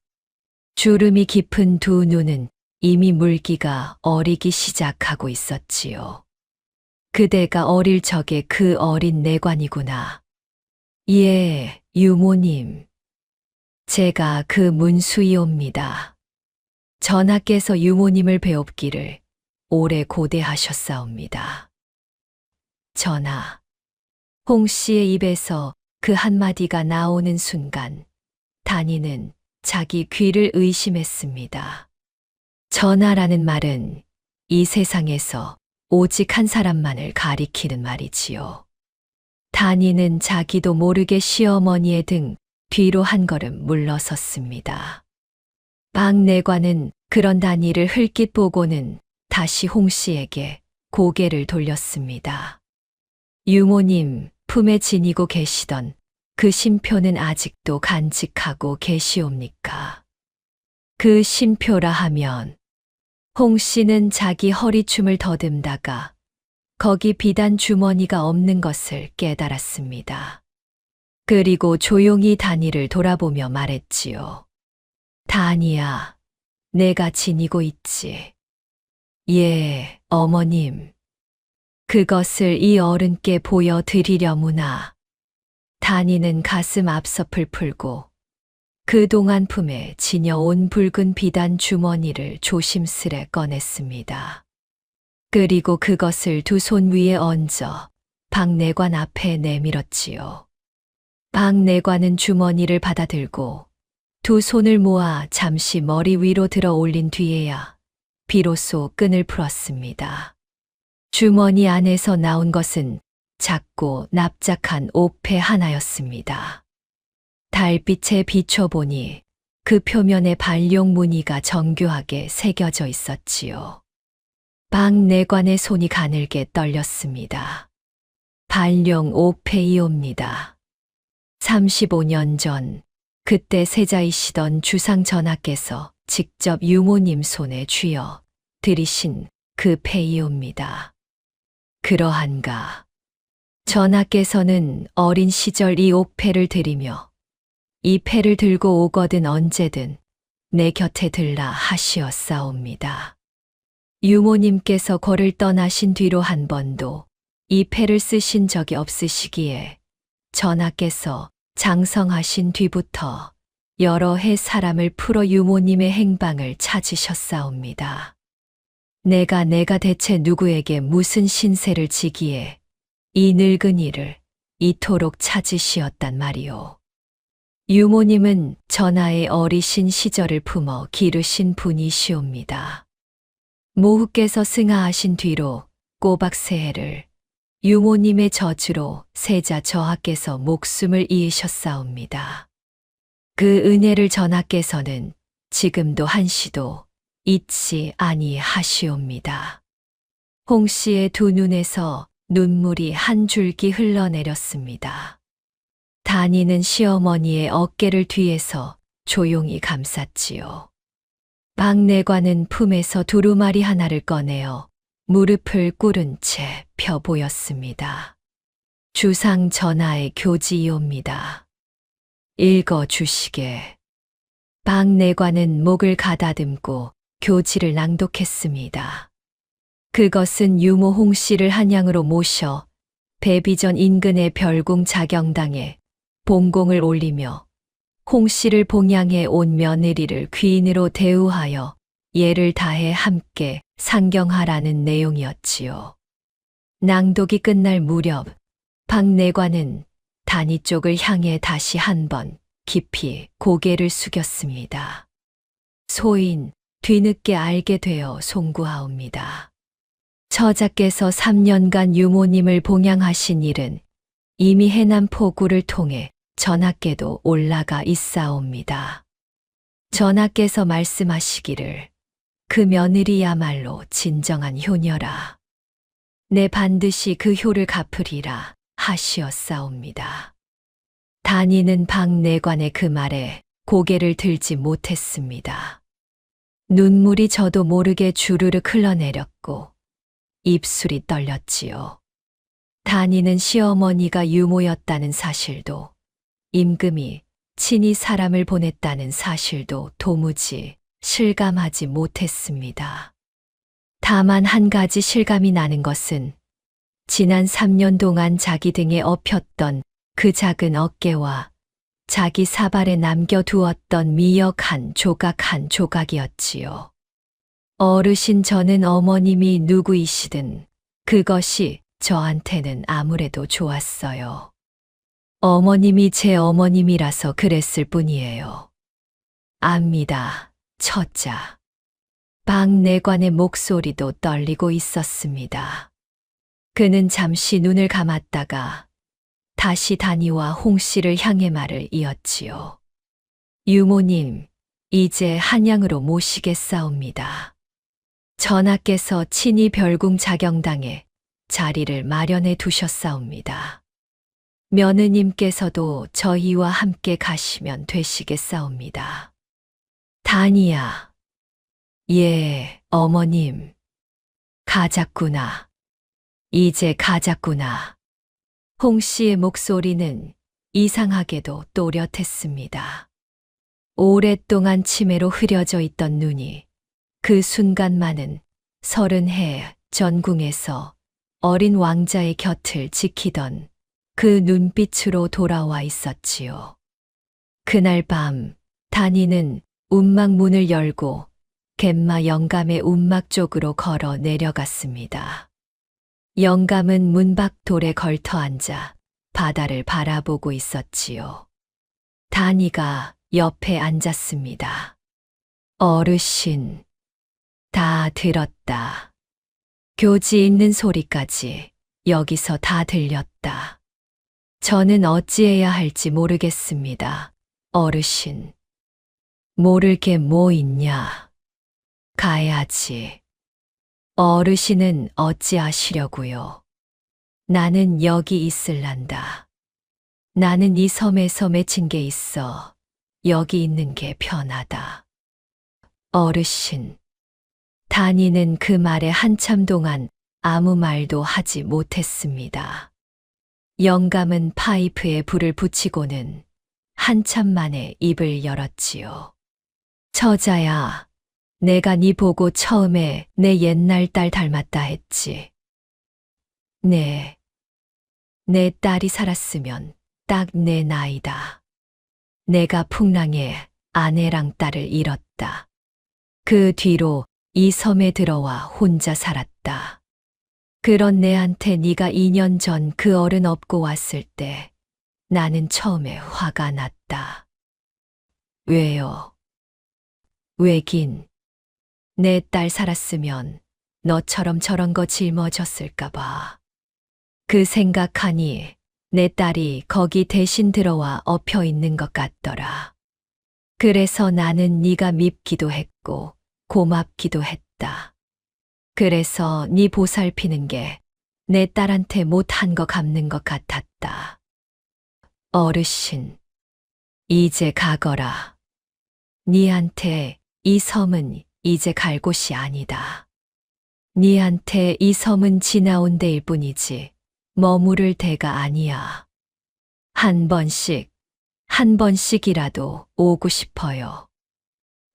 주름이 깊은 두 눈은 이미 물기가 어리기 시작하고 있었지요. 그대가 어릴 적에 그 어린 내관이구나. 예, 유모님. 제가 그 문수이옵니다. 전하께서 유모님을 배웁기를 오래 고대하셨사옵니다. 전하. 홍 씨의 입에서 그 한마디가 나오는 순간 다니는 자기 귀를 의심했습니다. 전하라는 말은 이 세상에서 오직 한 사람만을 가리키는 말이지요. 다니는 자기도 모르게 시어머니의 등 뒤로 한 걸음 물러섰습니다. 박내관은 그런 다니를 흘낏 보고는 다시 홍 씨에게 고개를 돌렸습니다. 유모님 품에 지니고 계시던 그 심표는 아직도 간직하고 계시옵니까? 그 심표라 하면 홍 씨는 자기 허리춤을 더듬다가 거기 비단 주머니가 없는 것을 깨달았습니다. 그리고 조용히 다니를 돌아보며 말했지요. 다니야, 내가 지니고 있지. 예, 어머님. 그것을 이 어른께 보여드리려무나. 다니는 가슴 앞섭을 풀고 그동안 품에 지녀온 붉은 비단 주머니를 조심스레 꺼냈습니다. 그리고 그것을 두 손 위에 얹어 박내관 앞에 내밀었지요. 박내관은 주머니를 받아들고 두 손을 모아 잠시 머리 위로 들어 올린 뒤에야 비로소 끈을 풀었습니다. 주머니 안에서 나온 것은 작고 납작한 옥패 하나였습니다. 달빛에 비춰보니 그 표면에 발룡 무늬가 정교하게 새겨져 있었지요. 박내관의 손이 가늘게 떨렸습니다. 발룡 옥패이옵니다. 35년 전 그때 세자이시던 주상 전하께서 직접 유모님 손에 쥐어 들이신 그 패이옵니다. 그러한가. 전하께서는 어린 시절 이 옥패를 들이며 이 패를 들고 오거든 언제든 내 곁에 들라 하시었사옵니다. 유모님께서 고를 떠나신 뒤로 한 번도 이 패를 쓰신 적이 없으시기에 전하께서 장성하신 뒤부터 여러 해 사람을 풀어 유모님의 행방을 찾으셨사옵니다. 내가 대체 누구에게 무슨 신세를 지기에 이 늙은이를 이토록 찾으시었단 말이오. 유모님은 전하의 어리신 시절을 품어 기르신 분이시옵니다. 모후께서 승하하신 뒤로 꼬박 새해를 유모님의 저주로 세자 저하께서 목숨을 잃으셨사옵니다. 그 은혜를 전하께서는 지금도 한시도 잊지 아니하시옵니다. 홍 씨의 두 눈에서 눈물이 한 줄기 흘러내렸습니다. 다니는 시어머니의 어깨를 뒤에서 조용히 감쌌지요. 박내관은 품에서 두루마리 하나를 꺼내어 무릎을 꿇은 채 펴 보였습니다. 주상 전하의 교지이옵니다. 읽어 주시게. 박내관은 목을 가다듬고 교지를 낭독했습니다. 그것은 유모 홍 씨를 한양으로 모셔 배비전 인근의 별궁 자경당에 봉공을 올리며 홍 씨를 봉양해 온 며느리를 귀인으로 대우하여 예를 다해 함께 상경하라는 내용이었지요. 낭독이 끝날 무렵 박내관은 단위 쪽을 향해 다시 한번 깊이 고개를 숙였습니다. 소인 뒤늦게 알게 되어 송구하옵니다. 처자께서 3년간 유모님을 봉양하신 일은 이미 해남 포구를 통해 전하께도 올라가 있사옵니다. 전하께서 말씀하시기를 그 며느리야말로 진정한 효녀라. 내 반드시 그 효를 갚으리라 하시었사옵니다. 다니는 박내관의 그 말에 고개를 들지 못했습니다. 눈물이 저도 모르게 주르륵 흘러내렸고 입술이 떨렸지요. 다니는 시어머니가 유모였다는 사실도 임금이 친히 사람을 보냈다는 사실도 도무지 실감하지 못했습니다. 다만 한 가지 실감이 나는 것은 지난 3년 동안 자기 등에 업혔던 그 작은 어깨와 자기 사발에 남겨두었던 미역 한 조각이었지요. 어르신 저는 어머님이 누구이시든 그것이 저한테는 아무래도 좋았어요. 어머님이 제 어머님이라서 그랬을 뿐이에요. 압니다, 처자. 박내관의 목소리도 떨리고 있었습니다. 그는 잠시 눈을 감았다가 다시 다니와 홍 씨를 향해 말을 이었지요. 유모님, 이제 한양으로 모시겠사옵니다. 전하께서 친히 별궁 자경당에 자리를 마련해 두셨사옵니다. 며느님께서도 저희와 함께 가시면 되시겠사옵니다. 다니야. 예, 어머님. 가자꾸나. 이제 가자꾸나. 홍 씨의 목소리는 이상하게도 또렷했습니다. 오랫동안 치매로 흐려져 있던 눈이 그 순간만은 30해 전궁에서 어린 왕자의 곁을 지키던 그 눈빛으로 돌아와 있었지요. 그날 밤 다니는 움막 문을 열고 갯마 영감의 움막 쪽으로 걸어 내려갔습니다. 영감은 문밖 돌에 걸터 앉아 바다를 바라보고 있었지요. 다니가 옆에 앉았습니다. 어르신, 다 들었다. 교지 있는 소리까지 여기서 다 들렸다. 저는 어찌해야 할지 모르겠습니다. 어르신. 모를 게 뭐 있냐. 가야지. 어르신은 어찌하시려고요. 나는 여기 있을란다. 나는 이 섬에서 맺힌 게 있어. 여기 있는 게 편하다. 어르신. 다니는 그 말에 한참 동안 아무 말도 하지 못했습니다. 영감은 파이프에 불을 붙이고는 한참 만에 입을 열었지요. 처자야, 내가 네 보고 처음에 내 옛날 딸 닮았다 했지. 네. 내 딸이 살았으면 딱 내 나이다. 내가 풍랑에 아내랑 딸을 잃었다. 그 뒤로 이 섬에 들어와 혼자 살았다. 그런 내한테 네가 2년 전 그 어른 업고 왔을 때 나는 처음에 화가 났다. 왜요? 왜긴? 내 딸 살았으면 너처럼 저런 거 짊어졌을까 봐. 그 생각하니 내 딸이 거기 대신 들어와 엎혀 있는 것 같더라. 그래서 나는 네가 밉기도 했고 고맙기도 했다. 그래서 네 보살피는 게 내 딸한테 못한 거 갚는 것 같았다. 어르신, 이제 가거라. 니한테 이 섬은 이제 갈 곳이 아니다. 니한테 이 섬은 지나온 데일 뿐이지 머무를 데가 아니야. 한 번씩이라도 오고 싶어요.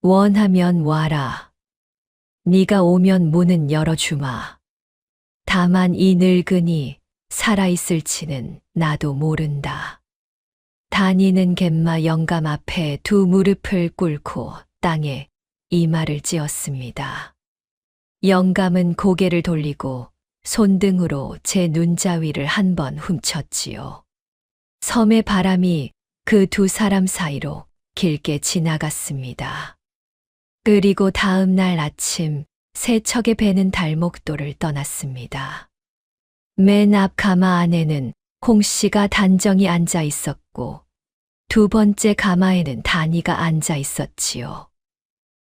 원하면 와라. 네가 오면 문은 열어주마. 다만 이 늙은이 살아있을지는 나도 모른다. 다니는 갯마 영감 앞에 두 무릎을 꿇고 땅에 이마를 찧었습니다. 영감은 고개를 돌리고 손등으로 제 눈자위를 한 번 훔쳤지요. 섬의 바람이 그 두 사람 사이로 길게 지나갔습니다. 그리고 다음 날 아침 세척에 배는 달목도를 떠났습니다. 맨 앞 가마 안에는 홍 씨가 단정히 앉아 있었고 두 번째 가마에는 다니가 앉아 있었지요.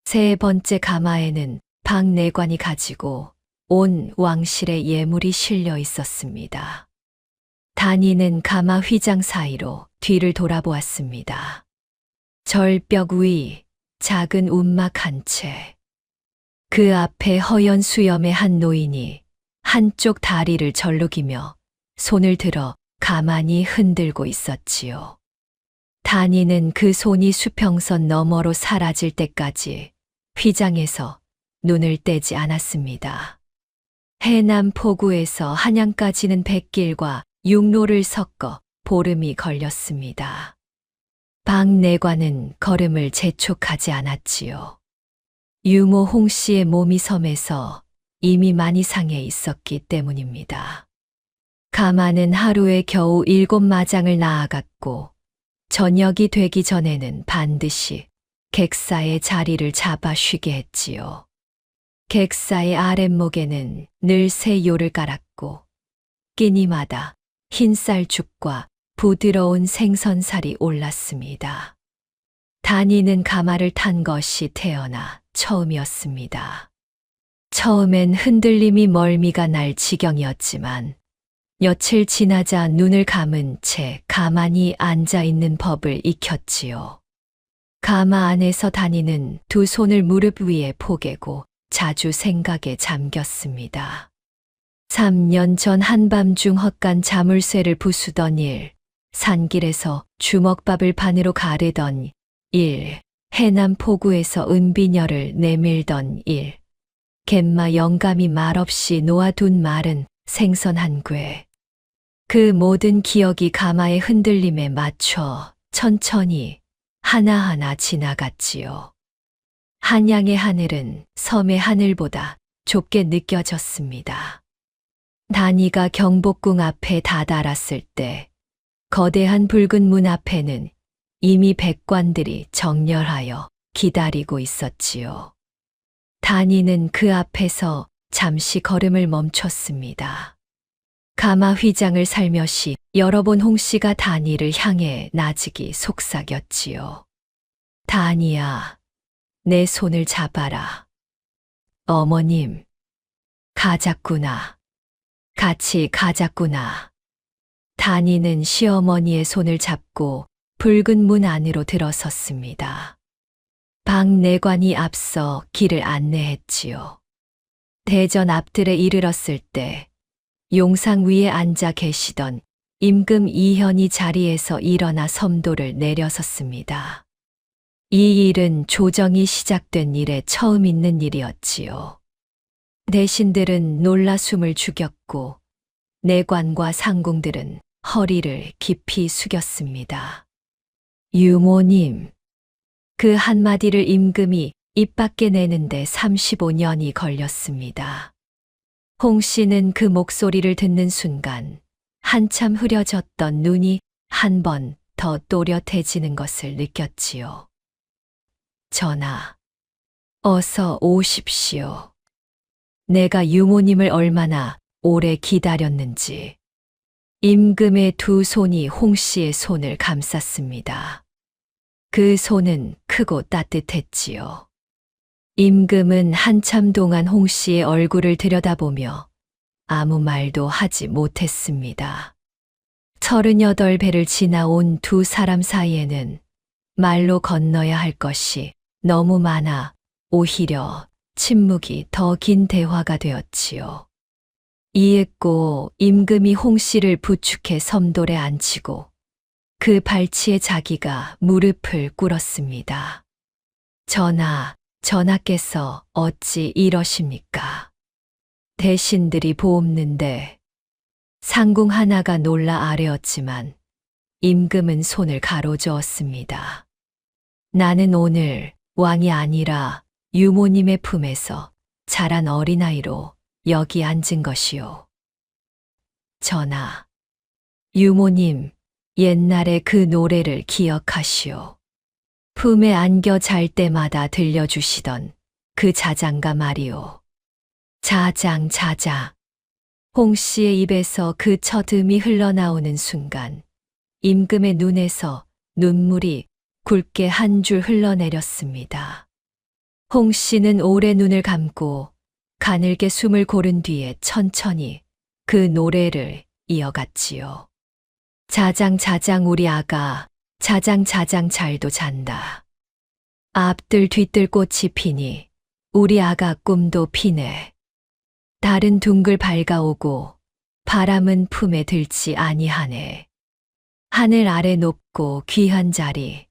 세 번째 가마에는 박내관이 가지고 온 왕실의 예물이 실려 있었습니다. 다니는 가마 휘장 사이로 뒤를 돌아보았습니다. 절벽 위 작은 움막 한 채. 그 앞에 허연 수염의 한 노인이 한쪽 다리를 절룩이며 손을 들어 가만히 흔들고 있었지요. 다니는 그 손이 수평선 너머로 사라질 때까지 휘장에서 눈을 떼지 않았습니다. 해남 포구에서 한양까지는 백길과 육로를 섞어 보름이 걸렸습니다. 박내관은 걸음을 재촉하지 않았지요. 유모 홍 씨의 몸이 섬에서 이미 많이 상해 있었기 때문입니다. 가마는 하루에 겨우 7마장을 나아갔고 저녁이 되기 전에는 반드시 객사의 자리를 잡아 쉬게 했지요. 객사의 아랫목에는 늘 새 요를 깔았고 끼니마다 흰쌀죽과 부드러운 생선살이 올랐습니다. 다니는 가마를 탄 것이 태어나 처음이었습니다. 처음엔 흔들림이 멀미가 날 지경이었지만 며칠 지나자 눈을 감은 채 가만히 앉아 있는 법을 익혔지요. 가마 안에서 다니는 두 손을 무릎 위에 포개고 자주 생각에 잠겼습니다. 3년 전 한밤중 헛간 자물쇠를 부수던 일, 산길에서 주먹밥을 반으로 가르던 일, 해남 포구에서 은비녀를 내밀던 일, 갯마 영감이 말없이 놓아둔 말은 생선 한 궤, 그 모든 기억이 가마의 흔들림에 맞춰 천천히 하나하나 지나갔지요. 한양의 하늘은 섬의 하늘보다 좁게 느껴졌습니다. 단이가 경복궁 앞에 다다랐을 때 거대한 붉은 문 앞에는 이미 백관들이 정렬하여 기다리고 있었지요. 단이는 그 앞에서 잠시 걸음을 멈췄습니다. 가마 휘장을 살며시 열어본 홍씨가 단이를 향해 나직이 속삭였지요. 단이야, 내 손을 잡아라. 어머님, 가자꾸나. 같이 가자꾸나. 단이는 시어머니의 손을 잡고 붉은 문 안으로 들어섰습니다. 방 내관이 앞서 길을 안내했지요. 대전 앞들에 이르렀을 때 용상 위에 앉아 계시던 임금 이현이 자리에서 일어나 섬도를 내려섰습니다. 이 일은 조정이 시작된 이래 처음 있는 일이었지요. 대신들은 놀라 숨을 죽였고 내관과 상궁들은 허리를 깊이 숙였습니다. 유모님, 그 한마디를 임금이 입 밖에 내는데 35년이 걸렸습니다. 홍 씨는 그 목소리를 듣는 순간 한참 흐려졌던 눈이 한 번 더 또렷해지는 것을 느꼈지요. 전하, 어서 오십시오. 내가 유모님을 얼마나 오래 기다렸는지. 임금의 두 손이 홍 씨의 손을 감쌌습니다. 그 손은 크고 따뜻했지요. 임금은 한참 동안 홍 씨의 얼굴을 들여다보며 아무 말도 하지 못했습니다. 38배를 지나온 두 사람 사이에는 말로 건너야 할 것이 너무 많아 오히려 침묵이 더 긴 대화가 되었지요. 이윽고 임금이 홍 씨를 부축해 섬돌에 앉히고 그 발치에 자기가 무릎을 꿇었습니다. 전하, 전하께서 어찌 이러십니까? 대신들이 보옵는데 상궁 하나가 놀라 아뢰었지만 임금은 손을 가로저었습니다. 나는 오늘 왕이 아니라 유모님의 품에서 자란 어린아이로 여기 앉은 것이요. 전하, 유모님 옛날에 그 노래를 기억하시오. 품에 안겨 잘 때마다 들려주시던 그 자장가 말이오. 자장 자장. 홍 씨의 입에서 그 첫 음이 흘러나오는 순간 임금의 눈에서 눈물이 굵게 한 줄 흘러내렸습니다. 홍 씨는 오래 눈을 감고 가늘게 숨을 고른 뒤에 천천히 그 노래를 이어갔지요. 자장 자장 우리 아가, 자장 자장 잘도 잔다. 앞들 뒤뜰 꽃이 피니 우리 아가 꿈도 피네. 달은 둥글 밝아오고 바람은 품에 들지 아니하네. 하늘 아래 높고 귀한 자리,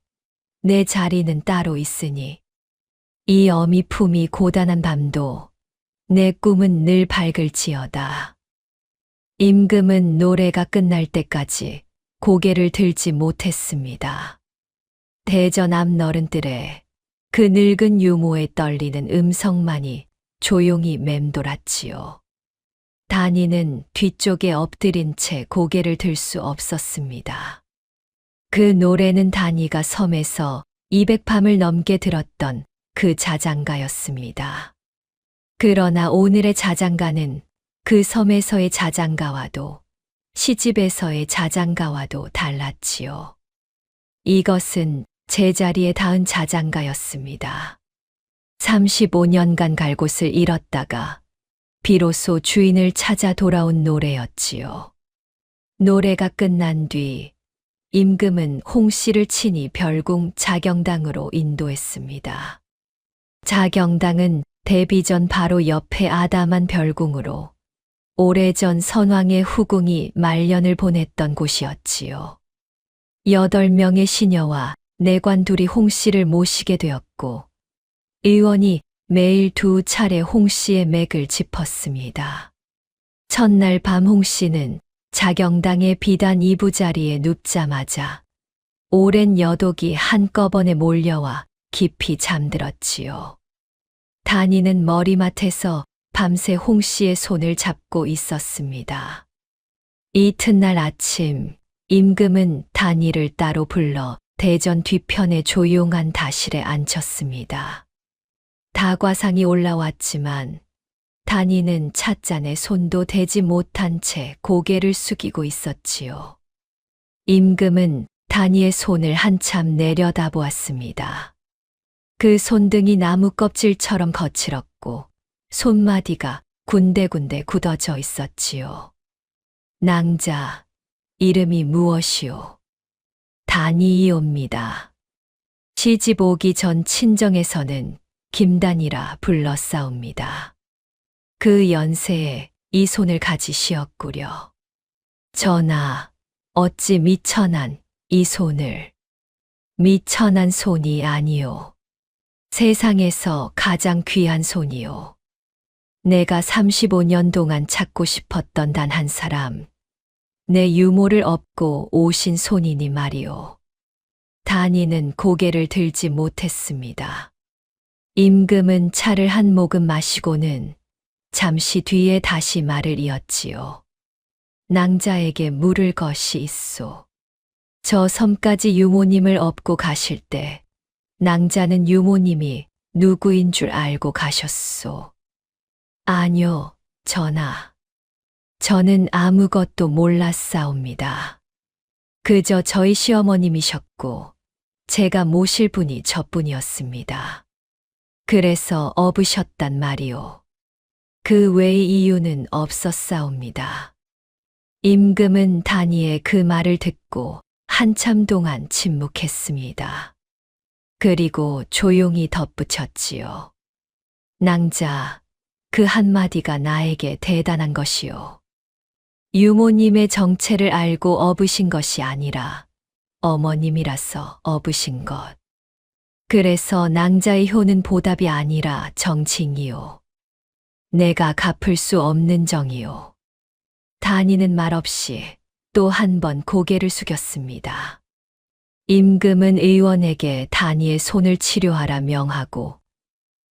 내 자리는 따로 있으니 이 어미 품이 고단한 밤도 내 꿈은 늘 밝을지어다. 임금은 노래가 끝날 때까지 고개를 들지 못했습니다. 대전 앞 너른들에 그 늙은 유모의 떨리는 음성만이 조용히 맴돌았지요. 단이는 뒤쪽에 엎드린 채 고개를 들 수 없었습니다. 그 노래는 단이가 섬에서 200밤을 넘게 들었던 그 자장가였습니다. 그러나 오늘의 자장가는 그 섬에서의 자장가와도 시집에서의 자장가와도 달랐지요. 이것은 제자리에 닿은 자장가였습니다. 35년간 갈 곳을 잃었다가 비로소 주인을 찾아 돌아온 노래였지요. 노래가 끝난 뒤 임금은 홍 씨를 친히 별궁 자경당으로 인도했습니다. 자경당은 데비전 바로 옆에 아담한 별궁으로 오래전 선왕의 후궁이 말년을 보냈던 곳이었지요. 8명의 시녀와 내관 둘이 홍 씨를 모시게 되었고 의원이 매일 2차례 홍 씨의 맥을 짚었습니다. 첫날 밤 홍 씨는 자경당의 비단 이부자리에 눕자마자 오랜 여독이 한꺼번에 몰려와 깊이 잠들었지요. 단이는 머리맡에서 밤새 홍 씨의 손을 잡고 있었습니다. 이튿날 아침 임금은 단이를 따로 불러 대전 뒤편의 조용한 다실에 앉혔습니다. 다과상이 올라왔지만 단이는 찻잔에 손도 대지 못한 채 고개를 숙이고 있었지요. 임금은 단이의 손을 한참 내려다보았습니다. 그 손등이 나무 껍질처럼 거칠었고 손마디가 군데군데 굳어져 있었지요. 낭자, 이름이 무엇이오? 단이이옵니다. 시집 오기 전 친정에서는 김단이라 불러싸웁니다. 그 연세에 이 손을 가지시었구려. 전하, 어찌 미천한 이 손을. 미천한 손이 아니오. 세상에서 가장 귀한 손이오. 내가 35년 동안 찾고 싶었던 단 한 사람, 내 유모를 업고 오신 손이니 말이오. 단이는 고개를 들지 못했습니다. 임금은 차를 한 모금 마시고는 잠시 뒤에 다시 말을 이었지요. 낭자에게 물을 것이 있소. 저 섬까지 유모님을 업고 가실 때 낭자는 유모님이 누구인 줄 알고 가셨소. 아니요, 전하. 저는 아무것도 몰랐사옵니다. 그저 저희 시어머님이셨고 제가 모실 분이 저뿐이었습니다. 그래서 업으셨단 말이오. 그 외의 이유는 없었사옵니다. 임금은 단이의 그 말을 듣고 한참 동안 침묵했습니다. 그리고 조용히 덧붙였지요. 낭자, 그 한마디가 나에게 대단한 것이오. 유모님의 정체를 알고 업으신 것이 아니라 어머님이라서 업으신 것. 그래서 낭자의 효는 보답이 아니라 정칭이오. 내가 갚을 수 없는 정이오. 단이는 말없이 또 한 번 고개를 숙였습니다. 임금은 의원에게 단이의 손을 치료하라 명하고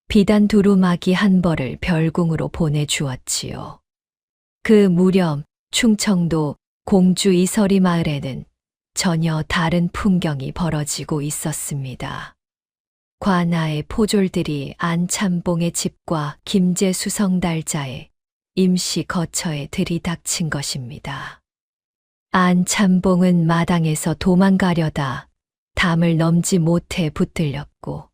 비단 두루마기 한 벌을 별궁으로 보내주었지요. 그 무렵 충청도 공주 이서리 마을에는 전혀 다른 풍경이 벌어지고 있었습니다. 관아의 포졸들이 안참봉의 집과 김제수 성달자의 임시 거처에 들이닥친 것입니다. 안참봉은 마당에서 도망가려다 담을 넘지 못해 붙들렸고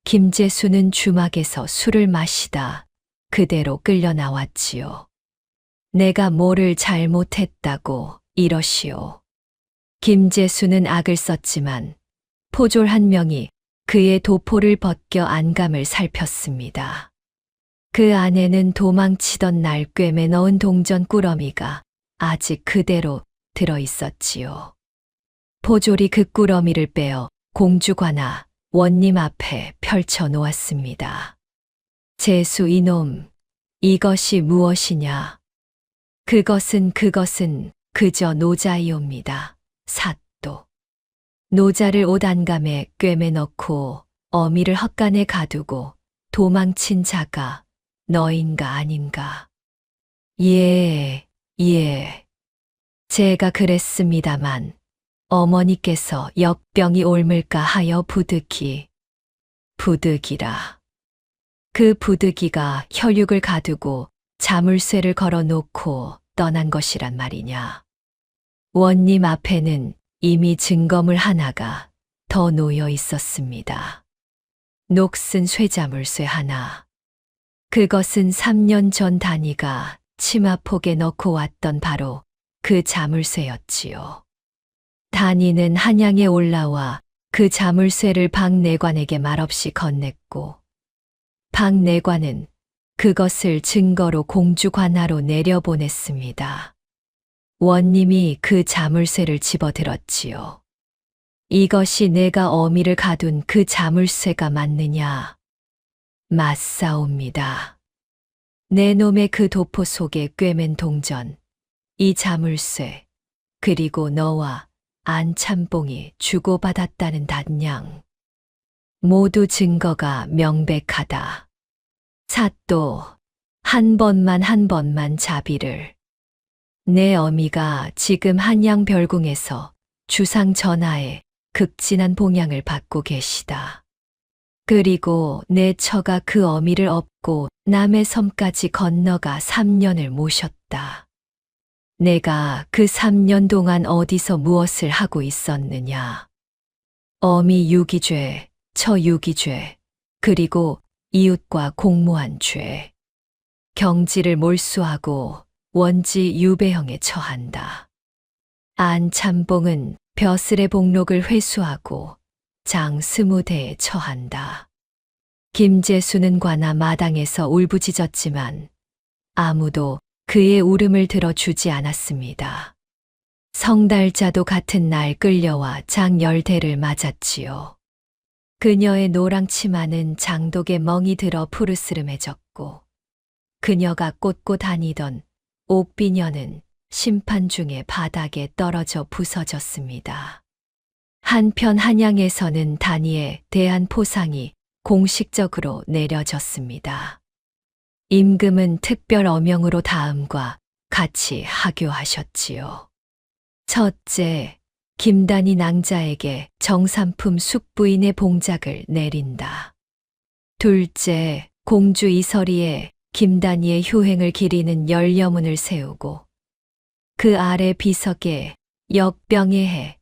김제수는 주막에서 술을 마시다 그대로 끌려 나왔지요. 내가 뭐를 잘못했다고 이러시오. 김제수는 악을 썼지만 포졸 한 명이 그의 도포를 벗겨 안감을 살폈습니다. 그 안에는 도망치던 날 꿰매 넣은 동전 꾸러미가 아직 그대로 들어 있었지요. 포졸이 그 꾸러미를 빼어 공주관아 원님 앞에 펼쳐 놓았습니다. 제수 이놈, 이것이 무엇이냐? 그것은 그저 노자이옵니다. 삿도. 노자를 옷 안감에 꿰매 넣고 어미를 헛간에 가두고 도망친 자가 너인가 아닌가? 예. 제가 그랬습니다만 어머니께서 역병이 옮을까 하여 부득이라. 그 부득이가 혈육을 가두고 자물쇠를 걸어놓고 떠난 것이란 말이냐. 원님 앞에는 이미 증거물 하나가 더 놓여 있었습니다. 녹슨 쇠자물쇠 하나. 그것은 3년 전 단이가 치마폭에 넣고 왔던 바로 그 자물쇠였지요. 단이는 한양에 올라와 그 자물쇠를 박내관에게 말없이 건넸고 박내관은 그것을 증거로 공주관하로 내려보냈습니다. 원님이 그 자물쇠를 집어들었지요. 이것이 내가 어미를 가둔 그 자물쇠가 맞느냐? 맞사옵니다. 내 놈의 그 도포 속에 꿰맨 동전, 이 자물쇠, 그리고 너와 안참봉이 주고받았다는 단양. 모두 증거가 명백하다. 사또, 한 번만 자비를. 내 어미가 지금 한양별궁에서 주상 전하의 극진한 봉양을 받고 계시다. 그리고 내 처가 그 어미를 업고 남의 섬까지 건너가 3년을 모셨다. 내가 그 3년 동안 어디서 무엇을 하고 있었느냐. 어미 유기죄, 처 유기죄, 그리고 이웃과 공모한 죄. 경지를 몰수하고 원지 유배형에 처한다. 안참봉은 벼슬의 복록을 회수하고 장 20대에 처한다. 김재수는 관아 마당에서 울부짖었지만 아무도 그의 울음을 들어주지 않았습니다. 성달자도 같은 날 끌려와 장열대를 맞았지요. 그녀의 노랑 치마는 장독에 멍이 들어 푸르스름해졌고 그녀가 꽂고 다니던 옥비녀는 심판 중에 바닥에 떨어져 부서졌습니다. 한편 한양에서는 단위에 대한 포상이 공식적으로 내려졌습니다. 임금은 특별 어명으로 다음과 같이 하교하셨지요. 첫째, 김단위 낭자에게 정삼품 숙부인의 봉작을 내린다. 둘째, 공주 이설이에 김단위의 효행을 기리는 열여문을 세우고 그 아래 비석에 역병예해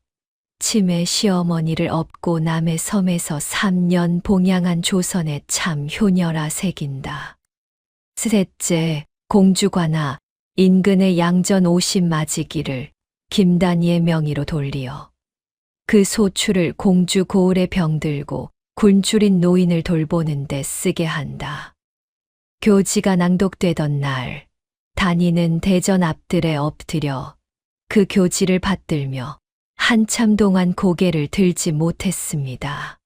치매 시어머니를 업고 남의 섬에서 3년 봉양한 조선의 참 효녀라 새긴다. 셋째, 공주관아 인근의 양전 50마지기를 김단위의 명의로 돌리어 그 소출을 공주 고을에 병들고 굶주린 노인을 돌보는 데 쓰게 한다. 교지가 낭독되던 날 단위는 대전 앞들에 엎드려 그 교지를 받들며 한참 동안 고개를 들지 못했습니다.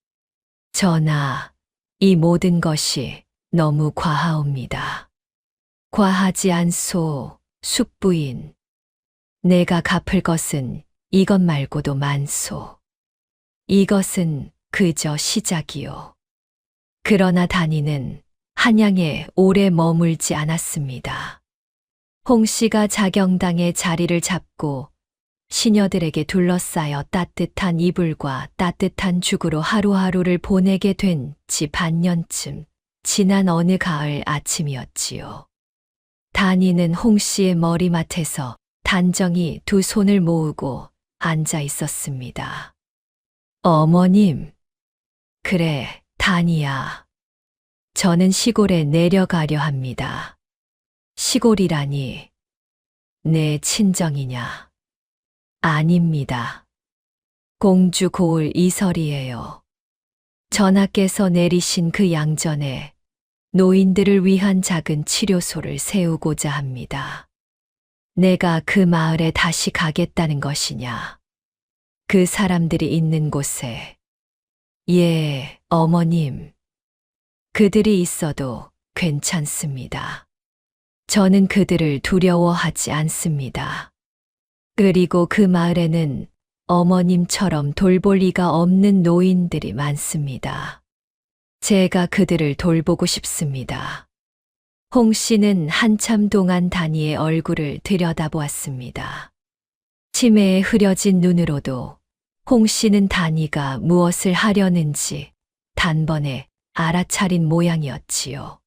전하, 이 모든 것이 너무 과하옵니다. 과하지 않소, 숙부인. 내가 갚을 것은 이것 말고도 많소. 이것은 그저 시작이요. 그러나 단위는 한양에 오래 머물지 않았습니다. 홍씨가 자경당의 자리를 잡고 시녀들에게 둘러싸여 따뜻한 이불과 따뜻한 죽으로 하루하루를 보내게 된 지 반년쯤 지난 어느 가을 아침이었지요. 단위는 홍씨의 머리맡에서 단정히 두 손을 모으고 앉아 있었습니다. 어머님. 그래, 단위야. 저는 시골에 내려가려 합니다. 시골이라니. 내 친정이냐? 아닙니다. 공주 고을 이설이에요. 전하께서 내리신 그 양전에 노인들을 위한 작은 치료소를 세우고자 합니다. 내가 그 마을에 다시 가겠다는 것이냐? 그 사람들이 있는 곳에. 예, 어머님. 그들이 있어도 괜찮습니다. 저는 그들을 두려워하지 않습니다. 그리고 그 마을에는 어머님처럼 돌볼 리가 없는 노인들이 많습니다. 제가 그들을 돌보고 싶습니다. 홍 씨는 한참 동안 단위의 얼굴을 들여다보았습니다. 치매에 흐려진 눈으로도 홍 씨는 단위가 무엇을 하려는지 단번에 알아차린 모양이었지요.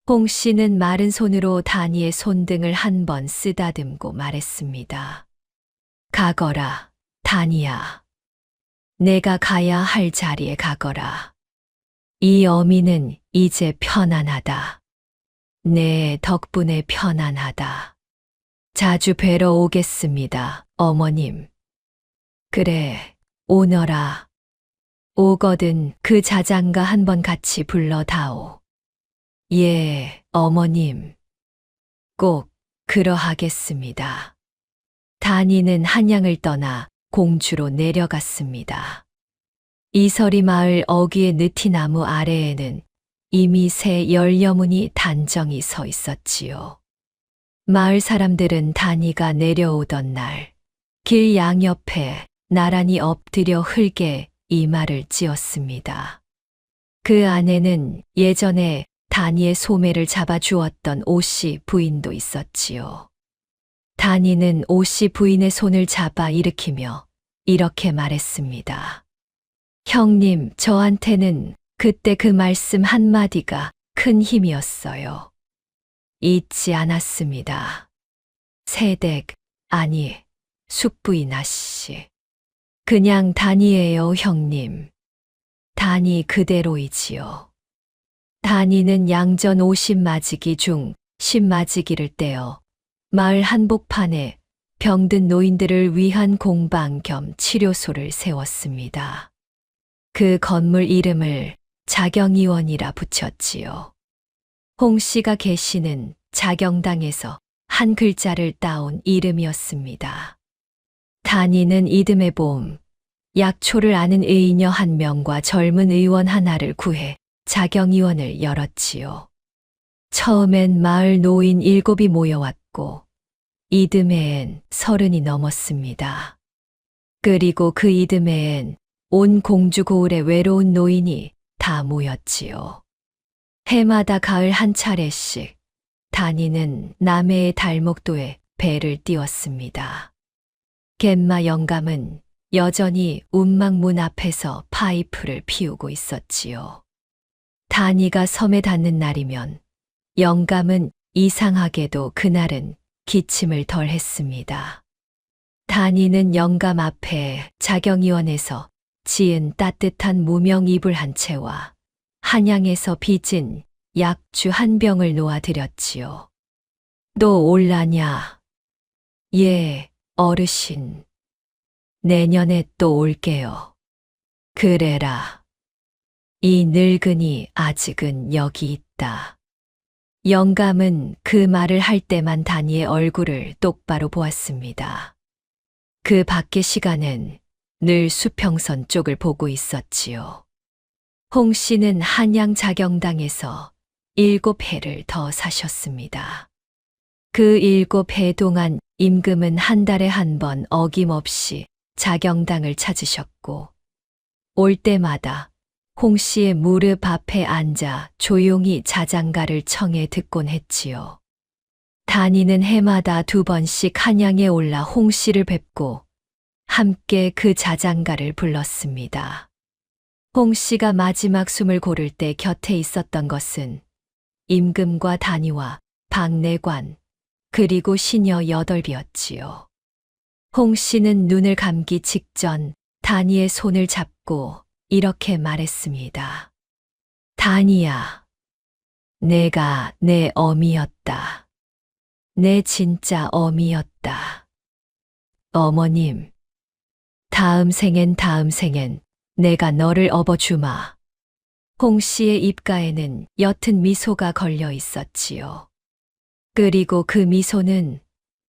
홍 씨는 마른 손으로 단위의 손등을 한 번 쓰다듬고 말했습니다. 가거라, 단위야. 내가 가야 할 자리에 가거라. 이 어미는 이제 편안하다. 내 덕분에 편안하다. 자주 뵈러 오겠습니다, 어머님. 그래, 오너라. 오거든 그 자장가 한번 같이 불러다오. 예, 어머님. 꼭 그러하겠습니다. 단위는 한양을 떠나 공주로 내려갔습니다. 이설이 마을 어귀의 느티나무 아래에는 이미 새 열여문이 단정히 서 있었지요. 마을 사람들은 단이가 내려오던 날, 길 양옆에 나란히 엎드려 흙에 이마를 찧었습니다. 그 안에는 예전에 단이의 소매를 잡아주었던 오씨 부인도 있었지요. 단이는 오씨 부인의 손을 잡아 일으키며 이렇게 말했습니다. 형님, 저한테는 그때 그 말씀 한마디가 큰 힘이었어요. 잊지 않았습니다. 세댁, 아니, 숙부인 아씨. 그냥 단이에요, 형님. 단이 그대로이지요. 단이는 양전 50마지기 중 10마지기를 떼어 마을 한복판에 병든 노인들을 위한 공방 겸 치료소를 세웠습니다. 그 건물 이름을 자경이원이라 붙였지요. 홍 씨가 계시는 자경당에서 한 글자를 따온 이름이었습니다. 단이는 이듬해 봄, 약초를 아는 의인여 한 명과 젊은 의원 하나를 구해 자경이원을 열었지요. 처음엔 마을 노인 7이 모여왔고, 이듬해엔 30이 넘었습니다. 그리고 그 이듬해엔 온 공주고을의 외로운 노인이 다 모였지요. 해마다 가을 한 차례씩 단이는 남해의 달목도에 배를 띄웠습니다. 갯마 영감은 여전히 운막문 앞에서 파이프를 피우고 있었지요. 단이가 섬에 닿는 날이면 영감은 이상하게도 그날은 기침을 덜 했습니다. 단이는 영감 앞에 자경이원에서 지은 따뜻한 무명 이불 한 채와 한양에서 빚은 약주 한 병을 놓아드렸지요. 또 올라냐? 예, 어르신. 내년에 또 올게요. 그래라. 이 늙은이 아직은 여기 있다. 영감은 그 말을 할 때만 단이의 얼굴을 똑바로 보았습니다. 그 밖의 시간은 늘 수평선 쪽을 보고 있었지요. 홍 씨는 한양 자경당에서 7해를 더 사셨습니다. 그 7해 동안 임금은 한 달에 한 번 어김없이 자경당을 찾으셨고, 올 때마다 홍 씨의 무릎 앞에 앉아 조용히 자장가를 청해 듣곤 했지요. 단이는 해마다 2번씩 한양에 올라 홍 씨를 뵙고 함께 그 자장가를 불렀습니다. 홍 씨가 마지막 숨을 고를 때 곁에 있었던 것은 임금과 단이와 박내관, 그리고 시녀 8이었지요. 홍 씨는 눈을 감기 직전 단이의 손을 잡고 이렇게 말했습니다. 단이야, 내가 내 어미였다. 내 진짜 어미였다. 어머님, 다음 생엔 내가 너를 업어주마. 홍 씨의 입가에는 옅은 미소가 걸려 있었지요. 그리고 그 미소는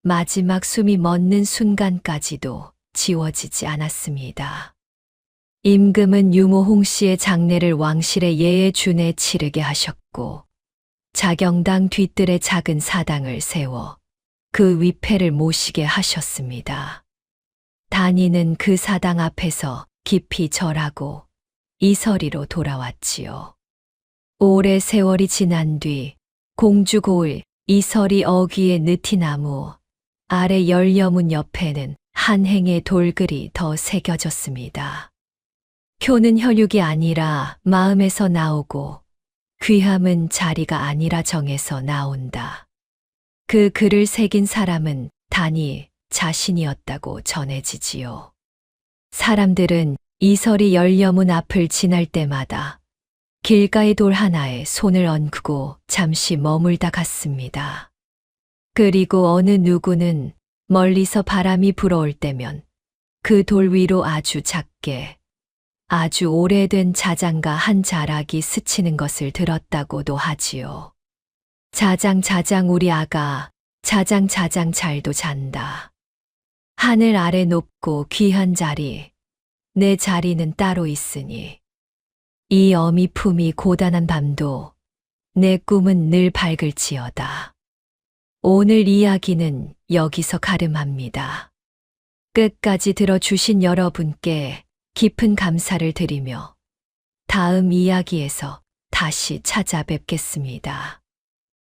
마지막 숨이 멎는 순간까지도 지워지지 않았습니다. 임금은 유모 홍 씨의 장례를 왕실의 예에 준해 치르게 하셨고, 자경당 뒤뜰에 작은 사당을 세워 그 위패를 모시게 하셨습니다. 단이는 그 사당 앞에서 깊이 절하고 이서리로 돌아왔지요. 오래 세월이 지난 뒤 공주고을 이서리 어귀의 느티나무 아래 열려문 옆에는 한 행의 돌글이 더 새겨졌습니다. 표는 혈육이 아니라 마음에서 나오고 귀함은 자리가 아니라 정에서 나온다. 그 글을 새긴 사람은 단이 자신이었다고 전해지지요. 사람들은 이설이 열려문 앞을 지날 때마다 길가의 돌 하나에 손을 얹고 잠시 머물다 갔습니다. 그리고 어느 누구는 멀리서 바람이 불어올 때면 그 돌 위로 아주 작게, 아주 오래된 자장가 한 자락이 스치는 것을 들었다고도 하지요. 자장 우리 아가, 자장 잘도 잔다. 하늘 아래 높고 귀한 자리, 내 자리는 따로 있으니 이 어미 품이 고단한 밤도 내 꿈은 늘 밝을지어다. 오늘 이야기는 여기서 가름합니다. 끝까지 들어주신 여러분께 깊은 감사를 드리며 다음 이야기에서 다시 찾아뵙겠습니다.